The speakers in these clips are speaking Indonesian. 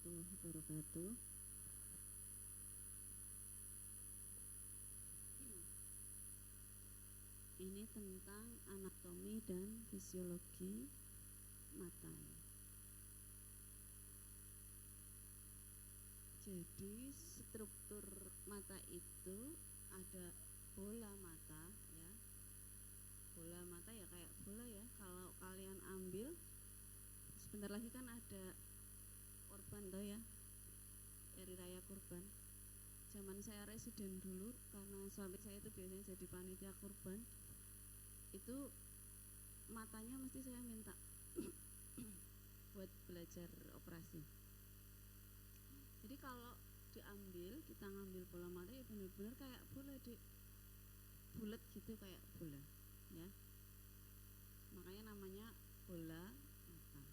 warahmatullahi wabarakatuh. Ini tentang anatomi dan fisiologi mata. Jadi struktur mata itu ada bola mata ya. Bola mata ya kayak bola ya. Kalau kalian ambil sebentar lagi kan ada kurban toh ya. Hari raya kurban. Zaman saya residen dulu karena suami saya itu biasanya jadi panitia kurban. Itu matanya mesti saya minta buat belajar operasi. Jadi kalau diambil, kita ngambil bola mata ya benar-benar kayak bola bulat gitu kayak bola ya. Makanya namanya bola mata.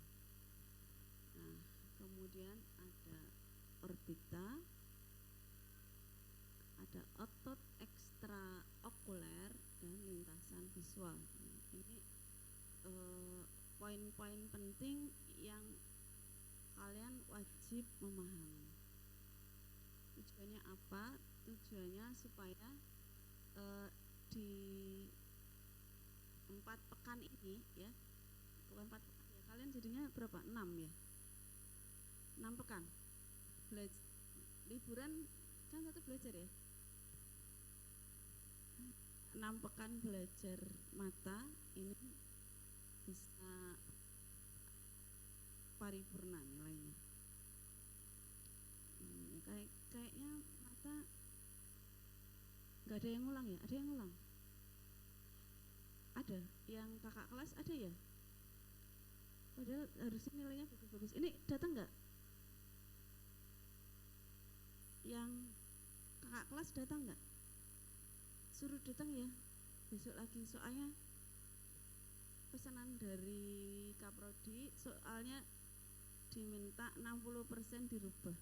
Nah, kemudian ada orbita, ada otot ekstraokuler dan lintasan visual. Ini poin-poin penting yang kalian wajib memahami. Tujuannya apa? Tujuannya supaya di 4 pekan ini ya, bukan 4 pekan ya, kalian jadinya berapa? 6 ya, 6 pekan liburan kan 1 belajar ya, 6 pekan belajar mata ini bisa paripurna nilainya. Kayaknya mata nggak ada yang ngulang ya? Ada yang ngulang? Ada? Yang kakak kelas ada ya? Padahal harusnya nilainya bagus-bagus. Ini datang nggak? Yang kakak kelas datang nggak? Suruh datang ya besok lagi, soalnya pesanan dari Kaprodi, soalnya diminta 60% dirubah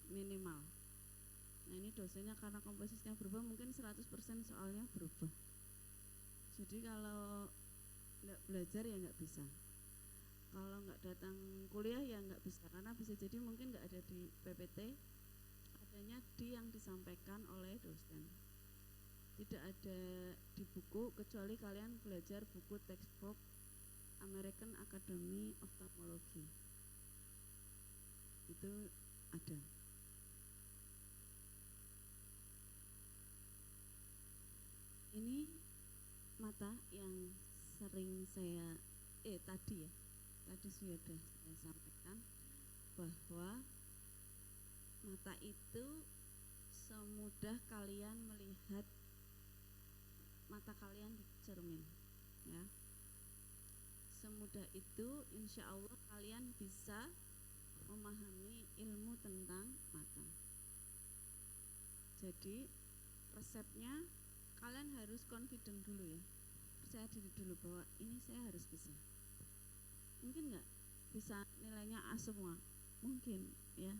minimal. Nah ini dosennya karena komposisinya berubah mungkin 100% soalnya berubah. Jadi kalau nggak belajar ya nggak bisa, kalau nggak datang kuliah ya nggak bisa, karena bisa jadi mungkin nggak ada di PPT, adanya di yang disampaikan oleh dosen, tidak ada di buku, kecuali kalian belajar buku textbook American Academy of Ophthalmology itu ada. Ini mata yang sering saya tadi sudah saya sampaikan bahwa mata itu semudah kalian melihat mata kalian di cermin ya. Semudah itu insya Allah kalian bisa memahami ilmu tentang mata. Jadi resepnya kalian harus confident dulu ya, percaya diri dulu bahwa ini saya harus bisa. Mungkin nggak bisa nilainya A semua, mungkin ya,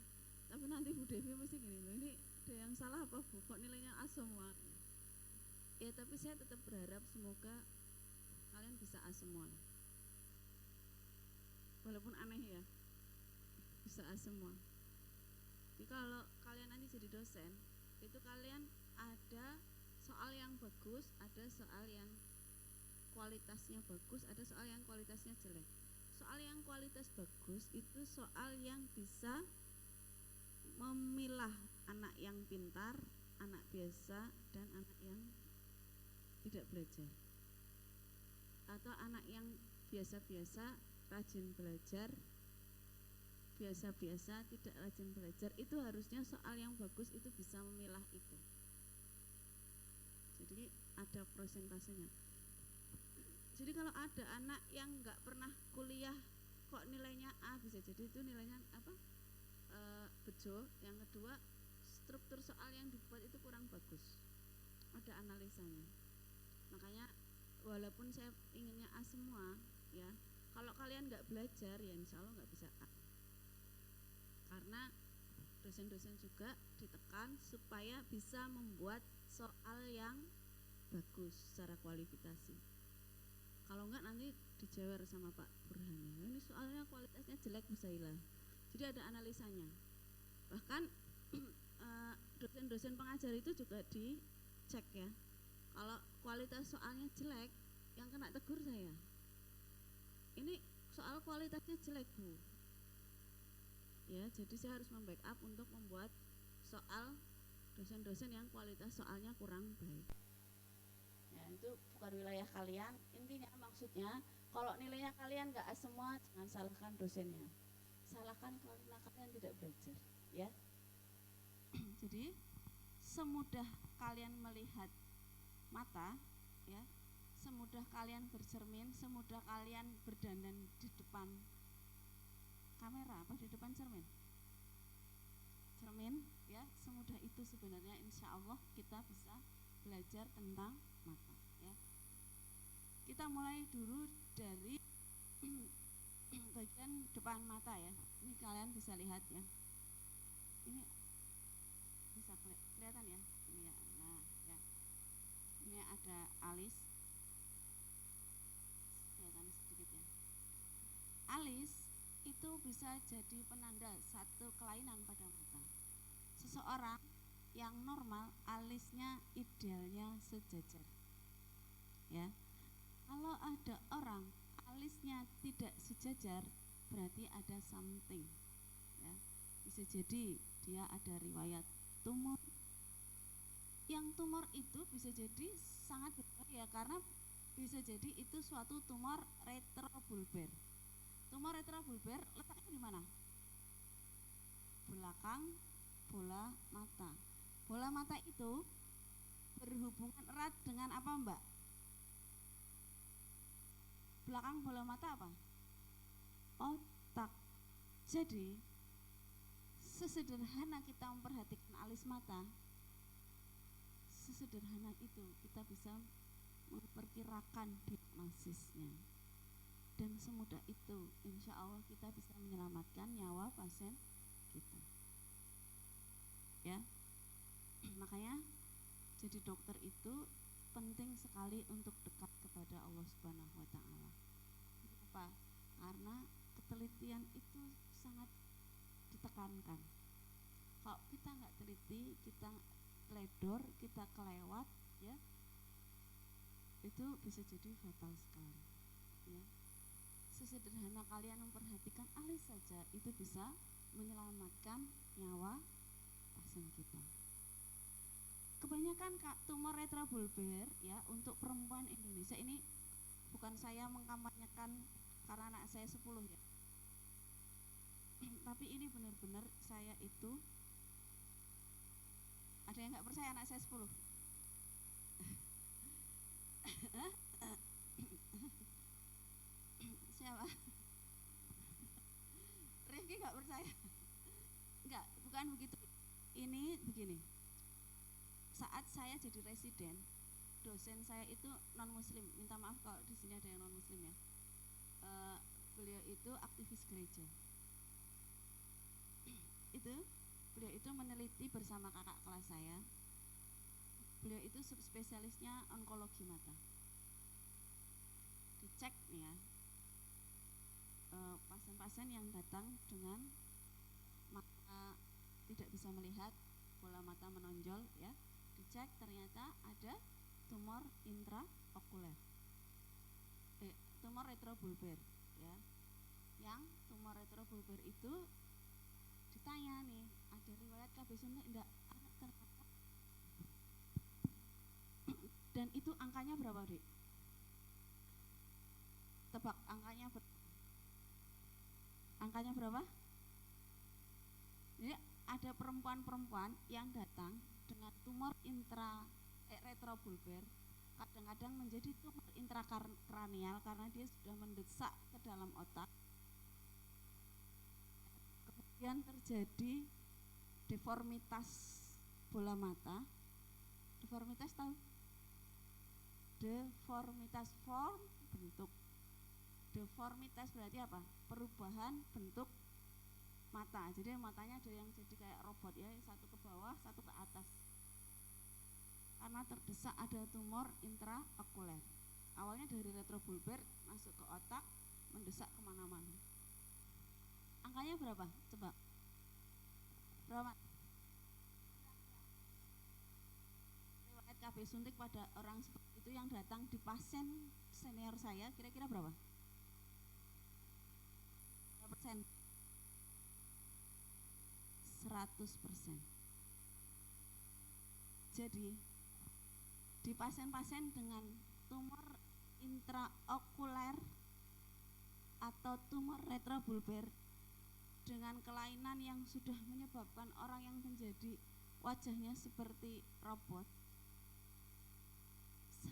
tapi nanti Bu Devi mesti gini loh, ini ada yang salah apa Bu, kok nilainya A semua ya. Tapi saya tetap berharap semoga kalian bisa A semua, walaupun aneh ya, bisa A semua. Jadi kalau kalian nanti jadi dosen, itu kalian ada soal yang bagus, ada soal yang kualitasnya bagus, ada soal yang kualitasnya jelek. Soal yang kualitas bagus itu soal yang bisa memilah anak yang pintar, anak biasa, dan anak yang tidak belajar, atau anak yang biasa-biasa rajin belajar, biasa-biasa tidak rajin belajar. Itu harusnya soal yang bagus itu bisa memilah itu. Jadi ada prosentasenya. Jadi kalau ada anak yang nggak pernah kuliah kok nilainya A, bisa jadi itu nilainya apa, bejo. Yang kedua, struktur soal yang dibuat itu kurang bagus, ada analisanya. Makanya walaupun saya inginnya A semua ya, kalau kalian nggak belajar ya insya Allah nggak bisa A, karena dosen-dosen juga ditekan supaya bisa membuat soal yang bagus secara kualifikasi. Kalau enggak nanti dijewer sama Pak Burhan, ini soalnya kualitasnya jelek Bu Saila, Jadi ada analisanya. Bahkan dosen-dosen pengajar itu juga dicek ya. Kalau kualitas soalnya jelek, yang kena tegur saya. Ini soal kualitasnya jelek Bu. Ya, jadi saya harus membackup untuk membuat soal dosen-dosen yang kualitas soalnya kurang baik. Ya, itu bukan wilayah kalian. Intinya maksudnya kalau nilainya kalian nggak A semua, jangan salahkan dosennya. Salahkan karena kalian tidak belajar, ya. Jadi semudah kalian melihat mata, ya, semudah kalian bercermin, semudah kalian berdandan di depan kamera apa di depan cermin, ya, semudah itu sebenarnya insya Allah kita bisa belajar tentang mata, ya. Kita mulai dulu dari bagian depan mata ya. Ini kalian bisa lihat ya. Ini bisa kelihatan ya. Ini ya. Nah, ya. Ini ada alis. Kelihatan sedikit ya. Alis itu bisa jadi penanda satu kelainan pada mata. Seseorang yang normal alisnya idealnya sejajar. Ya. Kalau ada orang alisnya tidak sejajar, berarti ada something, ya. Bisa jadi dia ada riwayat tumor. Yang tumor itu bisa jadi sangat berbahaya karena bisa jadi itu suatu tumor retrobulbar. Tumor retrobulbar letaknya di mana? Belakang bola mata. Bola mata itu berhubungan erat dengan apa, Mbak? Belakang bola mata apa? Otak. Jadi sesederhana kita memperhatikan alis mata, sesederhana itu kita bisa memperkirakan diagnosisnya. Dan semudah itu insya Allah kita bisa menyelamatkan nyawa pasien kita, ya. Makanya jadi dokter itu penting sekali untuk dekat kepada Allah Subhanahu wa Ta'ala. Kenapa? Karena ketelitian itu sangat ditekankan. Kalau kita nggak teliti, kita teledor, kita kelewat, ya, itu bisa jadi fatal sekali, ya. Sesederhana kalian memperhatikan alis saja itu bisa menyelamatkan nyawa pasien kita. Kebanyakan tumor retrobulbar ya untuk perempuan Indonesia ini, bukan saya mengkampanyekan karena anak saya 10 ya. Tapi ini benar-benar saya itu, ada yang nggak percaya anak saya 10? Siapa? Rifki nggak percaya? Nggak, bukan begitu. Ini begini. Saat saya jadi residen, dosen saya itu non muslim. Minta maaf kalau di sini ada yang non muslim ya. Beliau itu aktivis gereja. Beliau itu meneliti bersama kakak kelas saya. Beliau itu subspesialisnya onkologi mata. Dicek nih ya, pasien-pasien yang datang dengan mata tidak bisa melihat, bola mata menonjol ya, dicek ternyata ada tumor intraokuler, tumor retrobulbar ya. Yang tumor retrobulbar itu ditanya nih, ada riwayat KB suntik enggak? Ternyata. Dan itu angkanya berapa, Dik? Tebak angkanya angkanya berapa? Jadi ada perempuan-perempuan yang datang dengan tumor retrobulbar, kadang-kadang menjadi tumor intrakranial karena dia sudah mendesak ke dalam otak. Kemudian terjadi deformitas bola mata. Deformitas tahu? Deformitas form bentuk. Deformitas berarti apa? Perubahan bentuk mata. Jadi matanya ada yang jadi kayak robot ya, satu ke bawah, satu ke atas. Karena terdesak ada tumor intraokuler. Awalnya dari retrobulbar masuk ke otak, mendesak kemana-mana. Angkanya berapa? Coba. Berapa? Riwayat KB suntik pada orang seperti itu yang datang di pasien senior saya kira-kira berapa? Berapa persen? 100%. Jadi di pasien-pasien dengan tumor intraokuler atau tumor retrobulbar dengan kelainan yang sudah menyebabkan orang yang menjadi wajahnya seperti robot,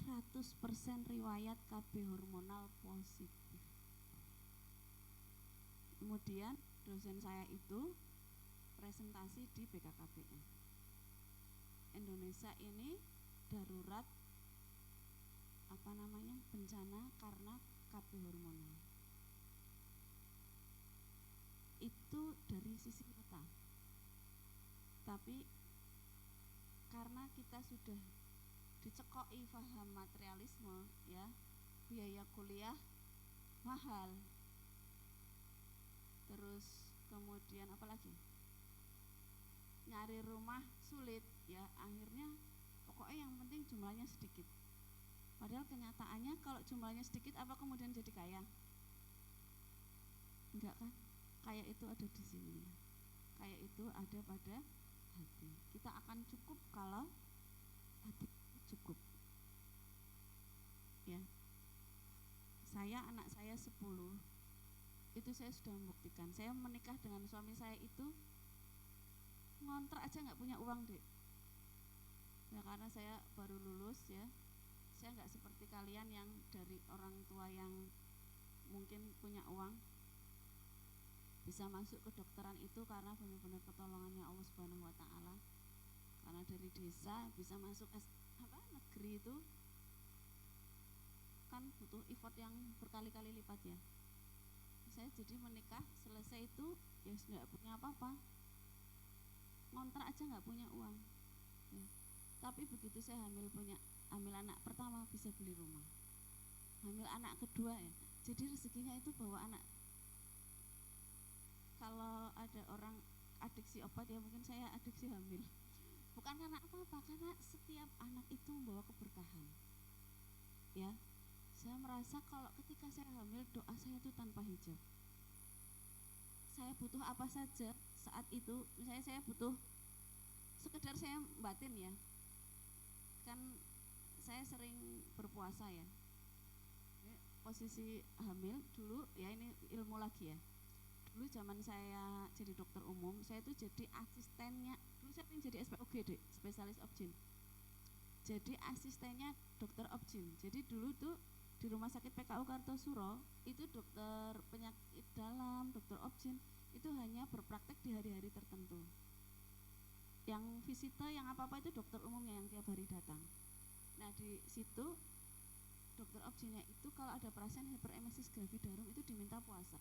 100% riwayat KB hormonal positif. Kemudian dosen saya itu presentasi di BKKBN. Indonesia ini darurat bencana karena KB hormonal. Itu dari sisi mata. Tapi karena kita sudah dicekoki paham materialisme, ya, biaya kuliah mahal, terus kemudian apalagi nyari rumah sulit, ya, akhirnya pokoknya yang penting jumlahnya sedikit. Padahal kenyataannya kalau jumlahnya sedikit apa kemudian jadi kaya? Enggak kan? Kaya itu ada di sini. Kaya itu ada pada hati. Kita akan cukup kalau hati cukup. Ya. Anak saya 10. Itu saya sudah membuktikan. Saya menikah dengan suami saya itu ngontrak aja nggak punya uang, Dek. Ya karena saya baru lulus, ya. Saya nggak seperti kalian yang dari orang tua yang mungkin punya uang bisa masuk ke dokteran itu karena benar-benar pertolongannya Allah Subhanahu wa taala. Karena dari desa bisa masuk negeri itu kan butuh effort yang berkali-kali lipat, ya. Saya jadi menikah selesai itu ya sudah punya apa-apa, ngontrak aja nggak punya uang, ya. Tapi begitu saya hamil anak pertama bisa beli rumah, hamil anak kedua, ya, jadi rezekinya itu bawa anak. Kalau ada orang adiksi obat, ya mungkin saya adiksi hamil, bukan karena apa-apa, karena setiap anak itu membawa keberkahan, ya. Saya merasa kalau ketika saya hamil doa saya itu tanpa hijab. Saya butuh apa saja saat itu, misalnya saya butuh sekedar saya batin, ya, kan saya sering berpuasa, ya. Posisi hamil dulu, ya ini ilmu lagi, ya. Dulu zaman saya jadi dokter umum, saya itu jadi asistennya, dulu saya ingin jadi SPOGD, spesialis obgyn. Jadi asistennya dokter obgyn. Jadi dulu tuh di rumah sakit PKU Kartosuro itu dokter penyakit dalam, dokter obgyn itu hanya berpraktek di hari-hari tertentu. Yang visite, yang apa-apa itu dokter umumnya yang tiap hari datang. Nah di situ dokter obgynnya itu kalau ada pasien hiperemesis gravidarum itu diminta puasa.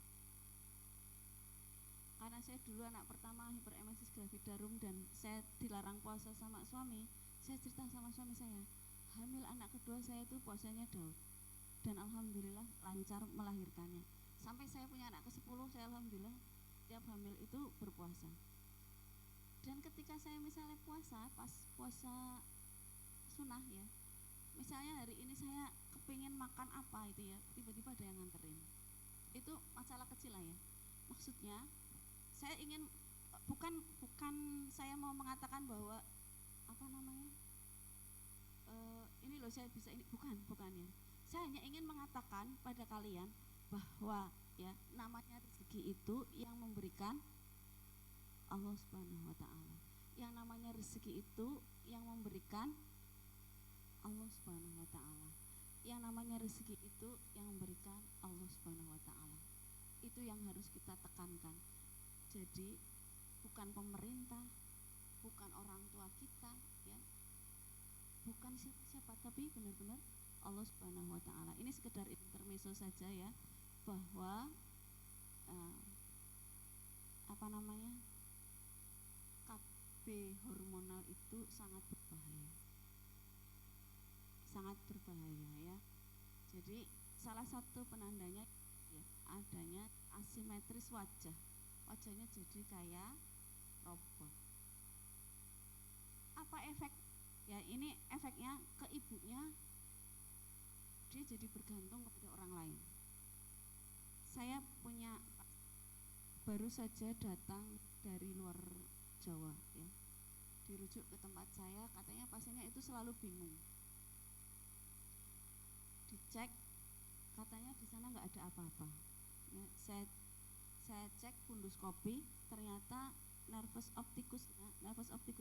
Karena saya dulu anak pertama hiperemesis gravidarum dan saya dilarang puasa sama suami, saya cerita sama suami saya, hamil anak kedua saya itu puasanya Daud, dan alhamdulillah lancar melahirkannya. Sampai saya punya anak ke-10, saya alhamdulillah tiap hamil itu berpuasa. Dan ketika saya misalnya puasa, pas puasa sunnah, ya, misalnya hari ini saya kepingin makan apa itu, ya, tiba-tiba ada yang nganterin, itu masalah kecil lah, ya. Maksudnya saya ingin bukan saya mau mengatakan bahwa ini loh saya bisa ini, bukan ya. Saya hanya ingin mengatakan pada kalian bahwa, ya, namanya rezeki itu yang memberikan Allah Subhanahu wa taala. Yang namanya rezeki itu yang memberikan Allah Subhanahu wa taala. Yang namanya rezeki itu yang memberikan Allah Subhanahu wa taala. Itu yang harus kita tekankan. Jadi bukan pemerintah, bukan orang tua kita, ya, bukan siapa-siapa, tapi benar-benar Allah Subhanahu wa taala. Ini sekedar intermezzo saja, ya, bahwa KB hormonal itu sangat berbahaya. Sangat berbahaya, ya. Jadi salah satu penandanya, ya, adanya asimetris wajah wajahnya jadi kayak robot. Apa efek? Ya ini efeknya ke ibunya, dia jadi bergantung kepada orang lain. Saya punya, baru saja datang dari luar Jawa ya, dirujuk ke tempat saya, katanya pasiennya itu selalu bingung. Dicek, katanya di sana nggak ada apa-apa. Ya, saya cek funduskopi, ternyata nervus opticus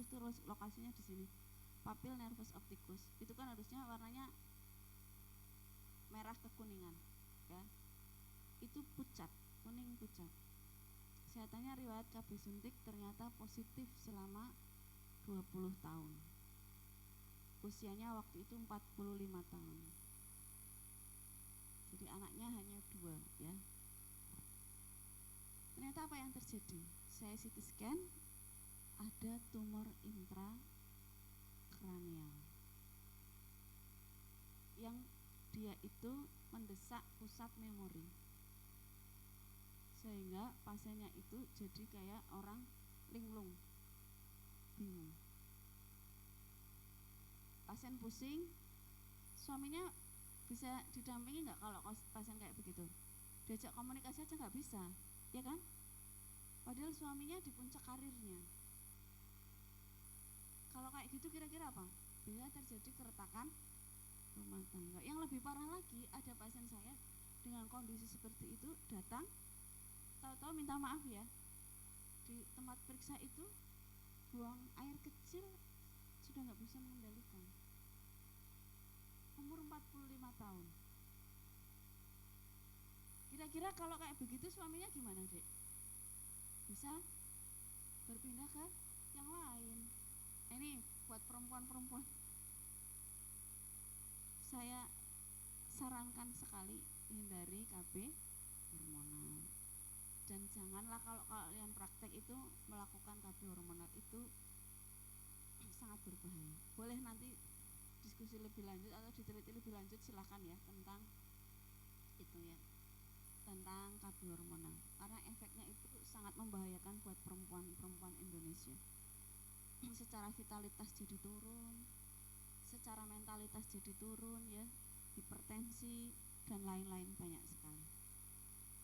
itu lokasinya di sini. Papil nervus opticus itu kan harusnya warnanya merah kekuningan, ya. Itu pucat, kuning pucat. Saya tanya riwayat KB suntik, ternyata positif selama 20 tahun. Usianya waktu itu 45 tahun. Jadi anaknya hanya 2 ya. Ternyata apa yang terjadi? Saya CT scan, ada tumor intrakranial yang dia itu mendesak pusat memori, sehingga pasiennya itu jadi kayak orang linglung, bingung. Pasien pusing, suaminya bisa didampingi nggak kalau pasien kayak begitu? Diajak komunikasi aja nggak bisa, ya kan? Padahal suaminya di puncak karirnya. Kalau kayak gitu kira-kira apa? Bisa terjadi keretakan rumah tangga. Yang lebih parah lagi, ada pasien saya dengan kondisi seperti itu datang, tahu-tahu minta maaf ya, di tempat periksa itu buang air kecil sudah nggak bisa mengendalikan. Umur 45 tahun. Kira-kira kalau kayak begitu suaminya gimana, Dek? Bisa berpindah ke yang lain. Ini buat perempuan-perempuan, saya sarankan sekali hindari KB hormonal. Dan janganlah kalau kalian praktek itu melakukan KB hormonal, itu sangat berbahaya. Boleh nanti diskusi lebih lanjut atau diteliti lebih lanjut, silahkan ya, tentang itu ya, tentang KB hormonal, karena efeknya itu sangat membahayakan buat perempuan Indonesia. Secara vitalitas jadi turun, secara mentalitas jadi turun ya, hipertensi dan lain-lain banyak sekali.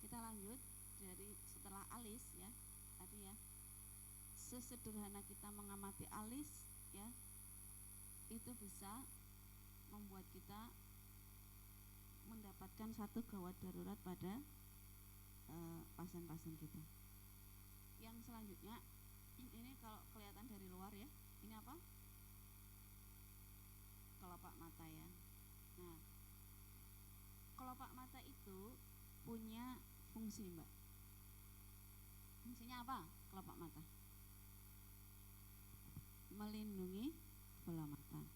Kita lanjut dari setelah alis ya tadi ya, sesederhana kita mengamati alis ya, itu bisa membuat kita mendapatkan satu gawat darurat pada pasien-pasien kita. Yang selanjutnya ini kalau kelihatan dari luar ya, ini apa? Kelopak mata ya. Nah, kelopak mata itu punya fungsi, Mbak. Fungsinya apa kelopak mata? Melindungi bola mata.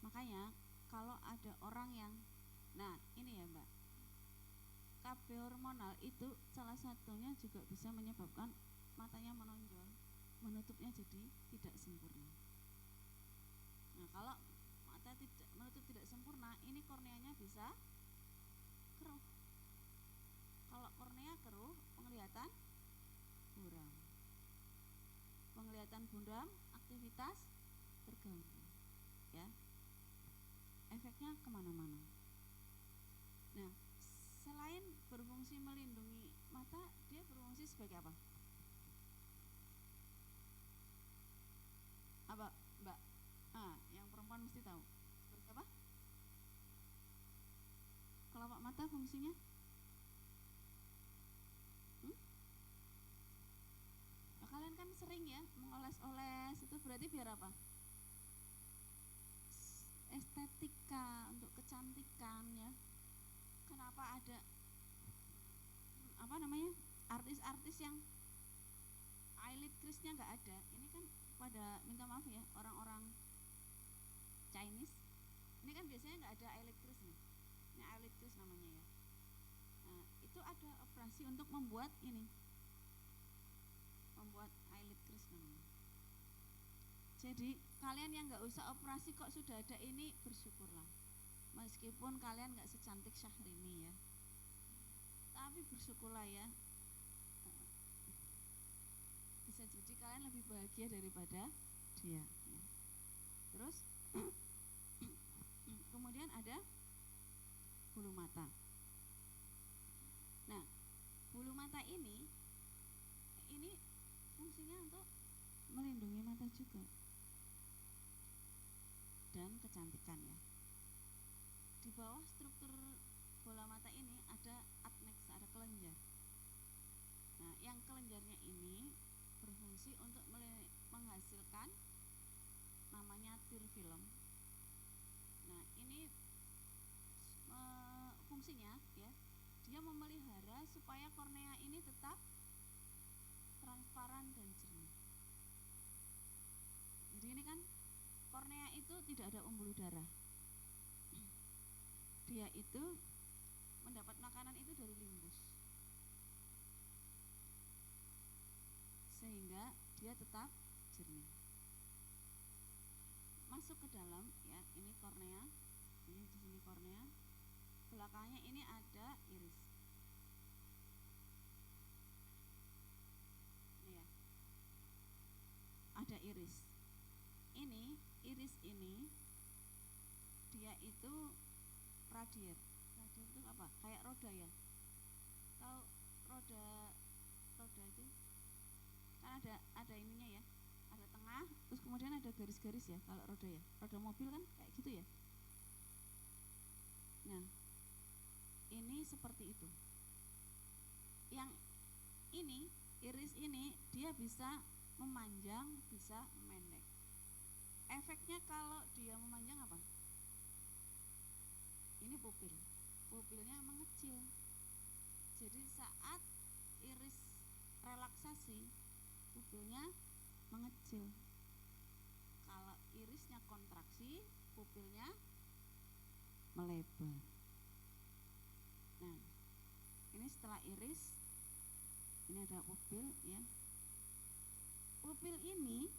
Makanya kalau ada orang yang, nah ini ya Mbak, KB hormonal itu salah satunya juga bisa menyebabkan matanya menonjol, menutupnya jadi tidak sempurna. Nah kalau mata menutup tidak sempurna, ini korneanya bisa keruh. Kalau kornea keruh, penglihatan buram. Penglihatan buram, aktivitas terganggu ya, efeknya kemana-mana. Nah, selain berfungsi melindungi mata, dia berfungsi sebagai apa? Apa, Mbak? Yang perempuan mesti tahu. Sebagai apa? Kelopak mata fungsinya? Nah, kalian kan sering ya mengoles-oles, itu berarti biar apa? Estetika, untuk kecantikan ya. Kenapa ada artis-artis yang eyelid crease-nya nggak ada? Ini kan pada minta maaf ya, orang-orang Chinese ini kan biasanya nggak ada eyelid crease nih. Ini eyelid crease namanya ya. Nah, itu ada operasi untuk membuat ini, membuat eyelid crease namanya. Jadi kalian yang nggak usah operasi kok sudah ada ini, bersyukurlah. Meskipun kalian nggak secantik Syahrini ya, tapi bersyukurlah ya, bisa jadi kalian lebih bahagia daripada dia ya. Terus kemudian ada bulu mata. Nah, bulu mata ini fungsinya untuk melindungi mata juga dan kecantikan ya. Di bawah struktur bola mata ini ada adnexa, ada kelenjar. Nah, yang kelenjarnya ini berfungsi untuk menghasilkan namanya tear film. Nah, ini fungsinya ya, dia memelihara supaya kornea ini tetap transparan dan jernih. Jadi ini kan kornea itu tidak ada pembuluh darah. Dia itu mendapat makanan itu dari limbus, sehingga dia tetap jernih. Masuk ke dalam ya, ini kornea, ini di sini kornea, belakangnya ini ada iris. Ini ya, ada iris. Ini iris ini dia itu radier. Radier itu apa? Kayak roda ya. Tahu roda itu kan ada ininya ya, ada tengah, terus kemudian ada garis-garis ya kalau roda ya. Roda mobil kan kayak gitu ya. Nah, ini seperti itu. Yang ini, iris ini dia bisa memanjang, bisa memendek. Efeknya kalau dia memanjang apa? Ini pupil. Pupilnya mengecil. Jadi saat iris relaksasi, pupilnya mengecil. Kalau irisnya kontraksi, pupilnya melebar. Nah, ini setelah iris, ini ada pupil ya. Pupil ini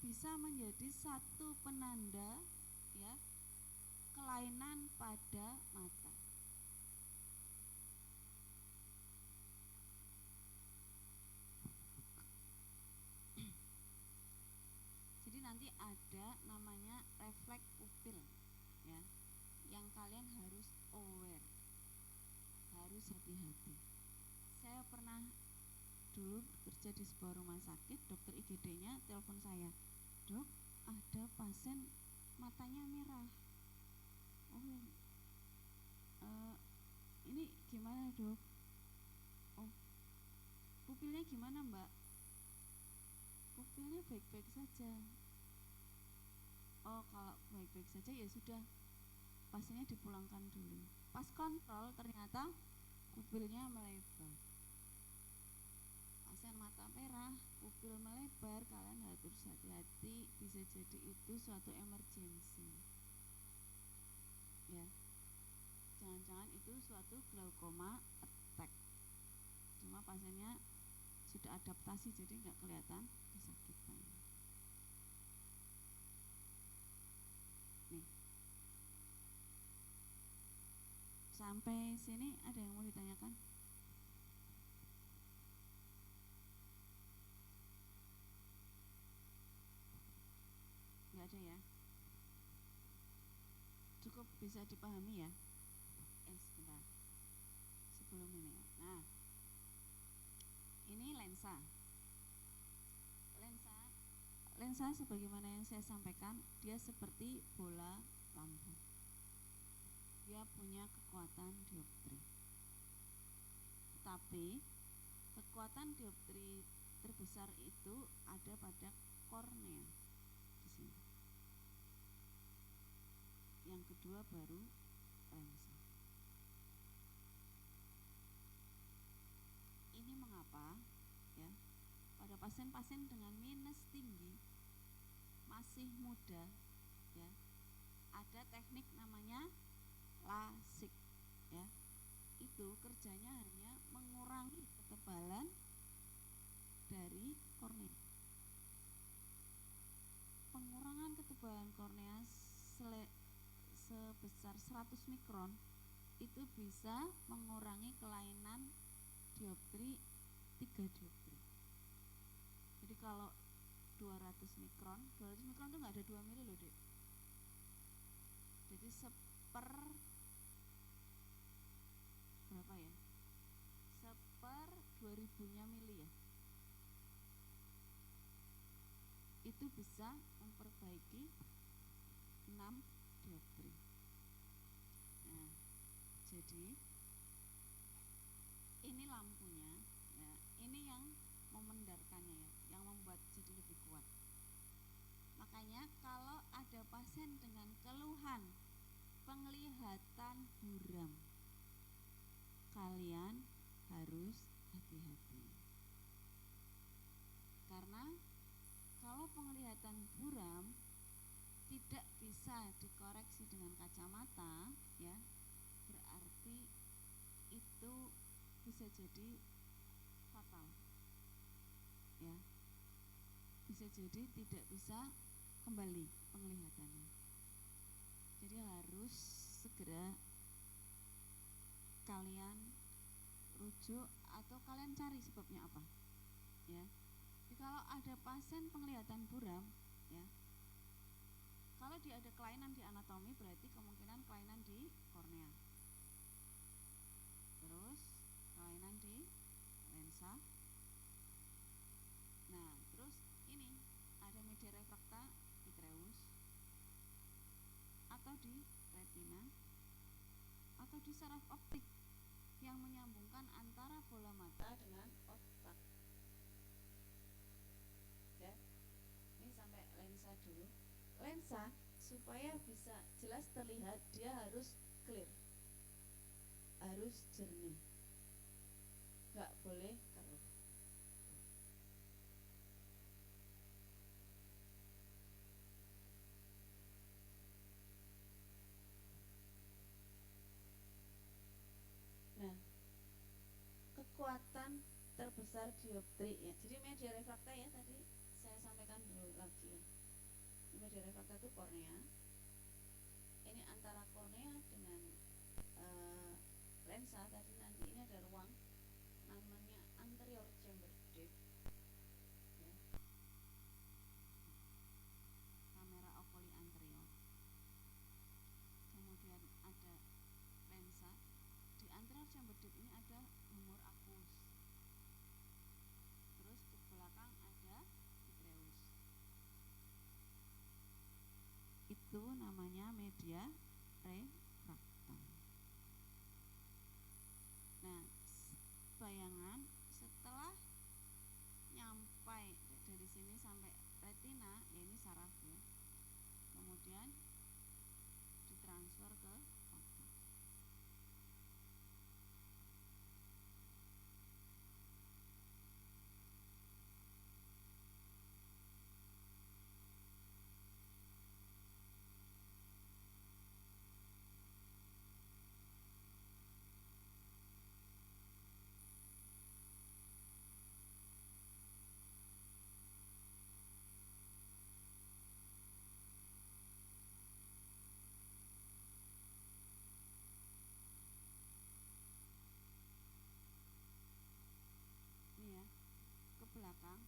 bisa menjadi satu penanda ya kelainan pada mata. Jadi nanti ada namanya refleks pupil ya, yang kalian harus aware, harus hati-hati. Saya pernah dulu kerja di sebuah rumah sakit, dokter IGD-nya telepon saya, "Dok, ada pasien matanya merah." "Oh, ini gimana, Dok?" "Oh, pupilnya gimana, Mbak?" "Pupilnya baik-baik saja." "Oh, kalau baik-baik saja ya sudah, pasiennya dipulangkan dulu." Pas kontrol ternyata pupilnya melebar. Pasien mata merah, pupil melebar, kalian harus hati-hati, bisa jadi itu suatu emergensi ya. Jangan-jangan itu suatu glaukoma attack, cuma pasiennya sudah adaptasi jadi nggak kelihatan kesakitan. Nih, sampai sini ada yang mau ditanyakan? Nggak ada ya? Cukup bisa dipahami ya? Sebentar, sebelum ini. Nah, ini lensa. Lensa sebagaimana yang saya sampaikan, dia seperti bola lampu. Dia punya kekuatan dioptri. Tapi kekuatan dioptri terbesar itu ada pada kornea di sini. Yang kedua baru lensa. Ini mengapa ya? Pada pasien-pasien dengan minus tinggi, masih muda ya, ada teknik namanya LASIK ya. Itu kerjanya hanya mengurangi ketebalan dari kornea. Pengurangan ketebalan kornea sebesar 100 mikron itu bisa mengurangi kelainan dioptri 3 dioptri. Jadi Jadi kalau 200 mikron tuh nggak ada 2 mili loh dek. Jadi berapa ya, 1/2000-nya mili ya, itu bisa memperbaiki 6 dioptri. Nah, jadi ini lampunya ya, ini yang memendarkannya ya, yang membuat jadi lebih kuat. Makanya kalau ada pasien dengan keluhan penglihatan buram, kalian harus hati-hati. Karena kalau penglihatan buram tidak bisa dikoreksi dengan kacamata ya, berarti itu bisa jadi fatal ya, bisa jadi tidak bisa kembali penglihatannya. Jadi harus segera kalian rujuk atau kalian cari sebabnya apa ya. Jadi kalau ada pasien penglihatan buram ya, kalau dia ada kelainan di anatomi berarti kemungkinan kelainan di kornea, terus kelainan di lensa. Nah, terus ini ada media refrakta vitreous atau di retina atau di saraf optik yang menyambungkan antara bola mata dengan otak ya. Ini sampai lensa dulu. Lensa supaya bisa jelas terlihat dia harus clear, harus jernih, nggak boleh keruh. Nah, kekuatan terbesar dioptri ya. Jadi media refrakta ya, tadi saya sampaikan dulu lagi ya. Media refrakta itu kornea. Ini antara kornea dengan lensa tadi, nanti ini ada ruang namanya anterior chamber depth ya. Kamera oculi anterior. Kemudian ada lensa. Di anterior chamber depth ini ada humor aqueous. Terus ke belakang ada vitreous. Itu namanya media refrakta. Nah, bayangan setelah nyampai dari sini sampai retina, ya ini saraf ya. Kemudian ditransfer ke otak. Ini ya, ke belakang.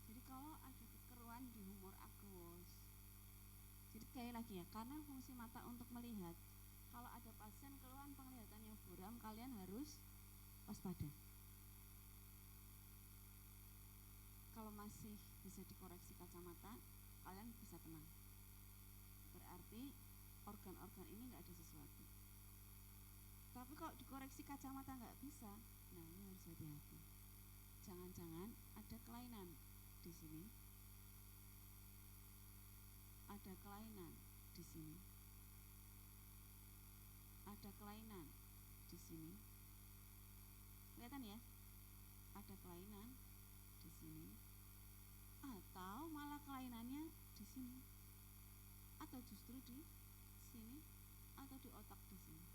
Jadi kalau ada kekeruhan di humor aqueous, jadi sekali lagi ya, karena fungsi mata untuk melihat, kalau ada pasien keluhan penglihatannya buram, kalian harus waspada. Kalau masih bisa dikoreksi kacamata, kalian bisa tenang, berarti organ-organ ini nggak ada sesuatu. Tapi kalau dikoreksi kacamata nggak bisa, nah ini harus hati-hati. Jangan-jangan ada kelainan di sini, ada kelainan di sini, ada kelainan di sini. Kelihatan ya? Ada kelainan di sini, atau malah kelainannya di sini, atau justru di sini, atau di otak di sini.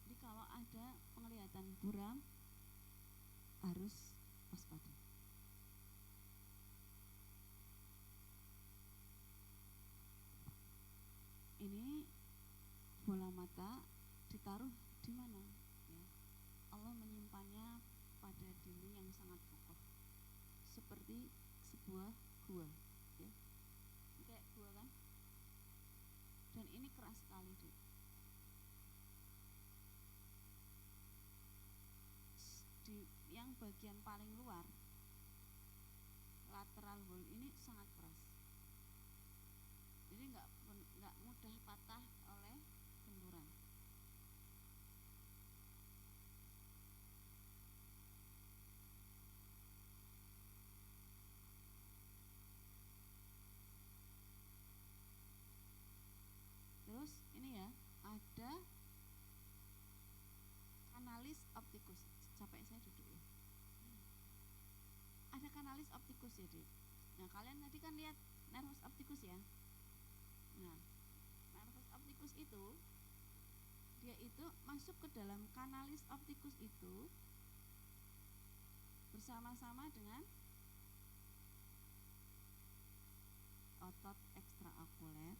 Jadi kalau ada penglihatan buram harus waspada. Ini bola mata ditaruh di mana ya? Allah menyimpannya pada dinding yang sangat kokoh. seperti sebuah gua, ya. Ini kayak gua kan, dan ini keras sekali, Dik. Di yang bagian paling luar lateral wall ini sangat keras, jadi nggak mudah patah oleh benturan. Terus ini ya, ada kanalis optikus. Capek saya duduk ya. Ada kanalis optikus ya, Dik. Nah, kalian tadi kan lihat nervus optikus ya. Nah, nervus optikus itu dia itu masuk ke dalam kanalis optikus itu bersama-sama dengan otot ekstraokuler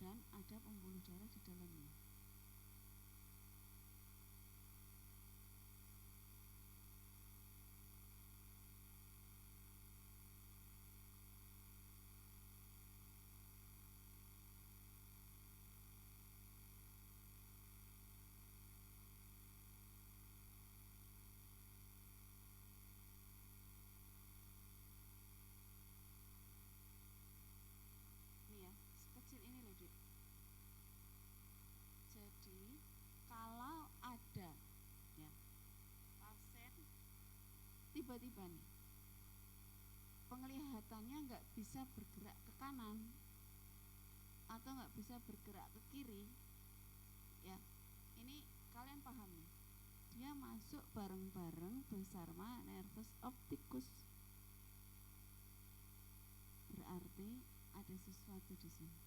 dan ada pembuluh darah di dalamnya. Ini ya, sekecil ini loh, Dik. Jadi kalau ada ya pasien tiba-tiba nih penglihatannya nggak bisa bergerak ke kanan atau nggak bisa bergerak ke kiri, ya, ini kalian paham nih, dia masuk bareng-bareng bersama nervus optikus, berarti ada sesuatu di sini.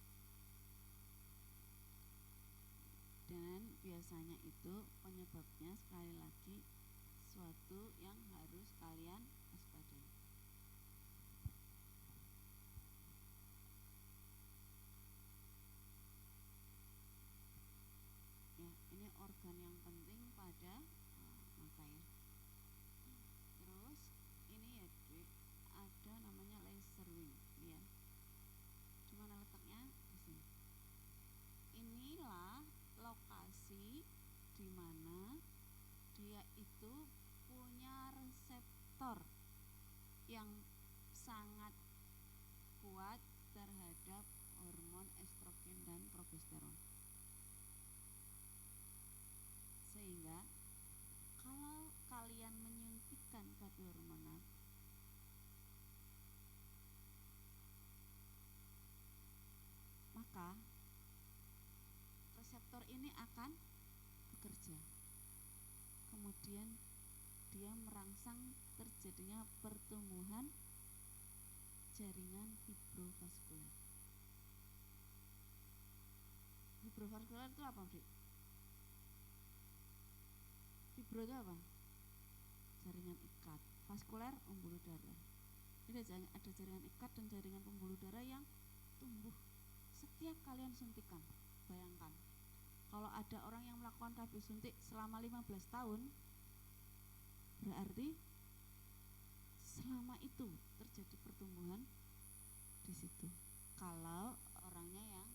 Dan biasanya itu penyebabnya sekali lagi suatu yang harus kalian waspadai. Ya, ini organ yang penting pada mata ya. Terus ini ya, Dek, ada namanya laser wing, ya. Cuma letaknya di sini. Inilah lokasi di mana dia itu punya reseptor yang sangat kuat terhadap hormon estrogen dan progesteron. Sehingga kalau kalian menyuntikkan KB hormonal, maka reseptor ini akan bekerja. Kemudian dia merangsang terjadinya pertumbuhan jaringan fibrovaskuler. Fibrovaskuler itu apa, Dik? Fibro itu apa? Jaringan ikat. Vaskuler, pembuluh darah. Jadi ada jaringan ikat dan jaringan pembuluh darah yang tumbuh setiap kalian suntikan. Bayangkan, kalau ada orang yang melakukan KB suntik selama 15 tahun, berarti selama itu terjadi pertumbuhan di situ. Kalau orangnya yang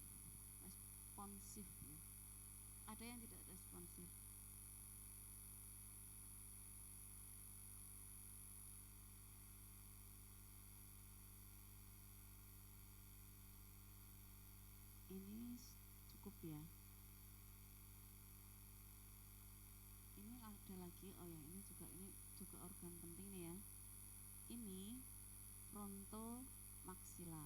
responsif, ya. Ada yang tidak responsif. Ini cukup ya. Ini ada lagi, oh ya, ini juga organ penting nih ya. Ini frontomaksila.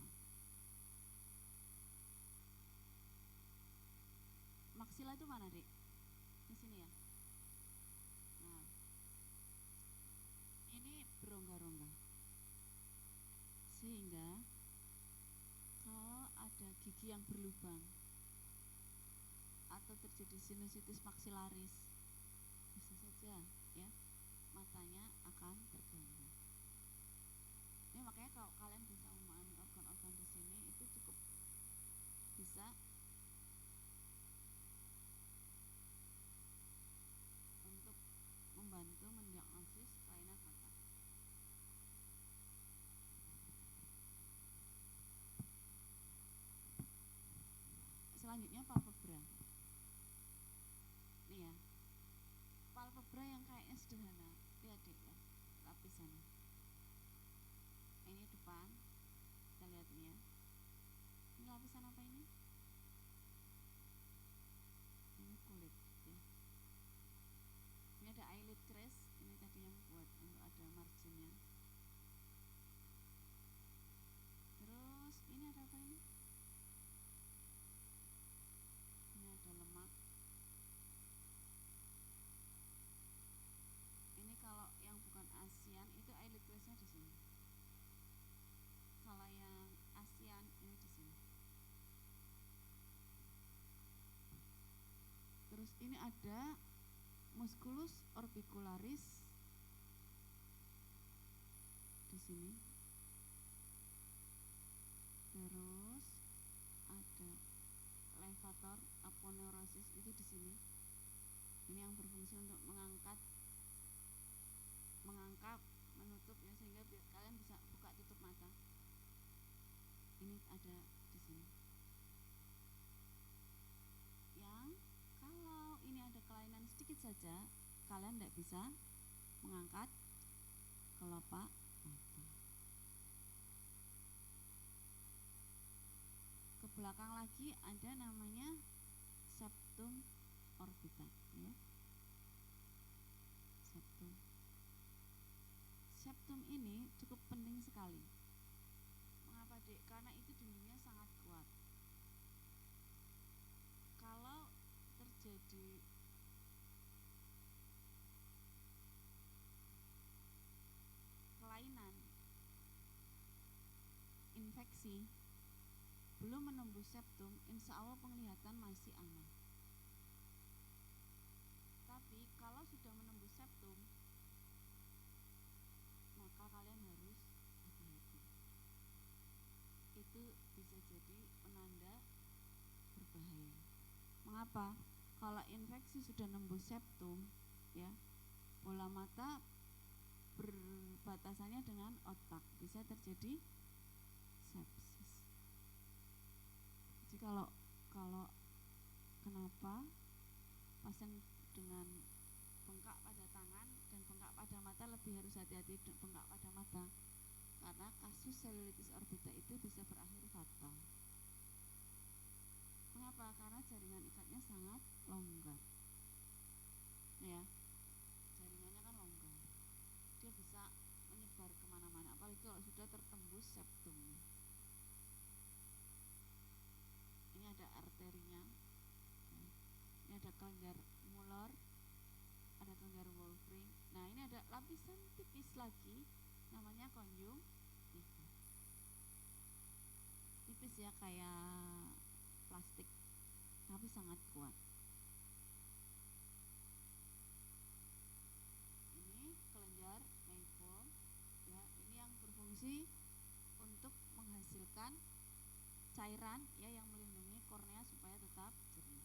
Maksila itu mana, Dik? Di sini ya. Nah, ini berongga-rongga. Sehingga kalau ada gigi yang berlubang atau terjadi sinusitis maksilaris, bisa saja ya matanya akan terganggu. Ini makanya kalau kalian bisa memahami organ-organ di sini itu cukup bisa untuk membantu mendiagnosis kelainan mata. Selanjutnya palpebra. Nih ya, palpebra yang kayaknya sederhana. Lihat deh ya, lapisannya. Ini depan, kita lihat ini ya. Ini lapisan apa ini? Ini kulit ya. Ini ada eyelid crease, ini tadi yang buat untuk ada marginnya. Terus ini ada apa ini? Ini ada lemak. Ini kalau yang bukan ASEAN itu eyelid crease-nya di sini. Kalau yang ASEAN ini di sini. Terus ini ada musculus orbicularis di sini. Terus ada levator aponeurosis itu di sini. Ini yang berfungsi untuk mengangkat, menutup ya, sehingga kalian bisa buka tutup mata. Ini ada di sini. Yang kalau ini ada kelainan sedikit saja, kalian tidak bisa mengangkat kelopak mata. Ke belakang lagi ada namanya septum orbita ya. Septum ini cukup penting sekali. Mengapa dek? Karena itu dindingnya sangat kuat. Kalau terjadi kelainan, infeksi, belum menembus septum, insya Allah penglihatan masih aman. Tapi kalau sudah menembus septum, maka kalian harus hati-hati. Itu bisa jadi penanda berbahaya. Mengapa? Kalau infeksi sudah nembus septum, ya, bola mata berbatasannya dengan otak, bisa terjadi sepsis. Jadi kalau kenapa pasien dengan bengkak pada tangan dan bengkak pada mata lebih harus hati-hati bengkak pada mata, karena kasus selulitis orbita itu bisa berakhir fatal. Mengapa? Karena jaringan ikatnya sangat longgar ya, jaringannya kan longgar, dia bisa menyebar kemana-mana, apalagi kalau sudah tertembus septum. Ini ada arterinya ya. Ini ada kelenjar Muller, ada kelenjar Wolfram. Nah ini ada lapisan tipis lagi, namanya konjungtiva. Tipis ya, kayak plastik, tapi sangat kuat. Ini kelenjar Meiboom ya, ini yang berfungsi untuk menghasilkan cairan ya, yang melindungi kornea supaya tetap jernih.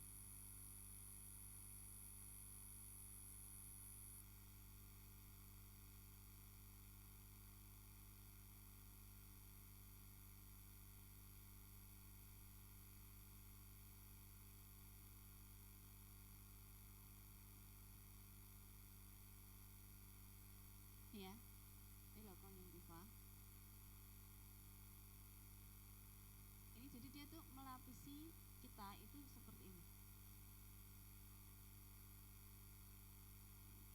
Ya, ini loh konjungtiva. Ini jadi dia tuh melapisi kita itu seperti ini.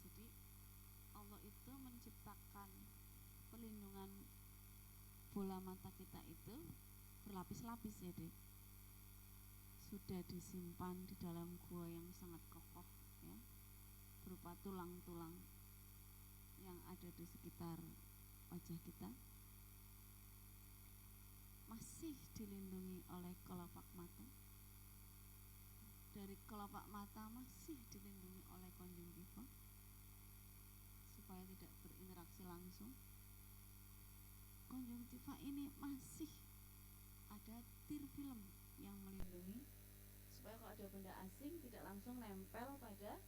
Jadi Allah itu menciptakan perlindungan bola mata kita itu berlapis-lapis ya deh. Sudah disimpan di dalam gua yang sangat kokoh ya, berupa tulang-tulang yang ada di sekitar wajah kita, masih dilindungi oleh kelopak mata. Dari kelopak mata masih dilindungi oleh konjungtiva supaya tidak berinteraksi langsung. Konjungtiva ini masih ada tir film yang melindungi supaya kalau ada benda asing tidak langsung nempel pada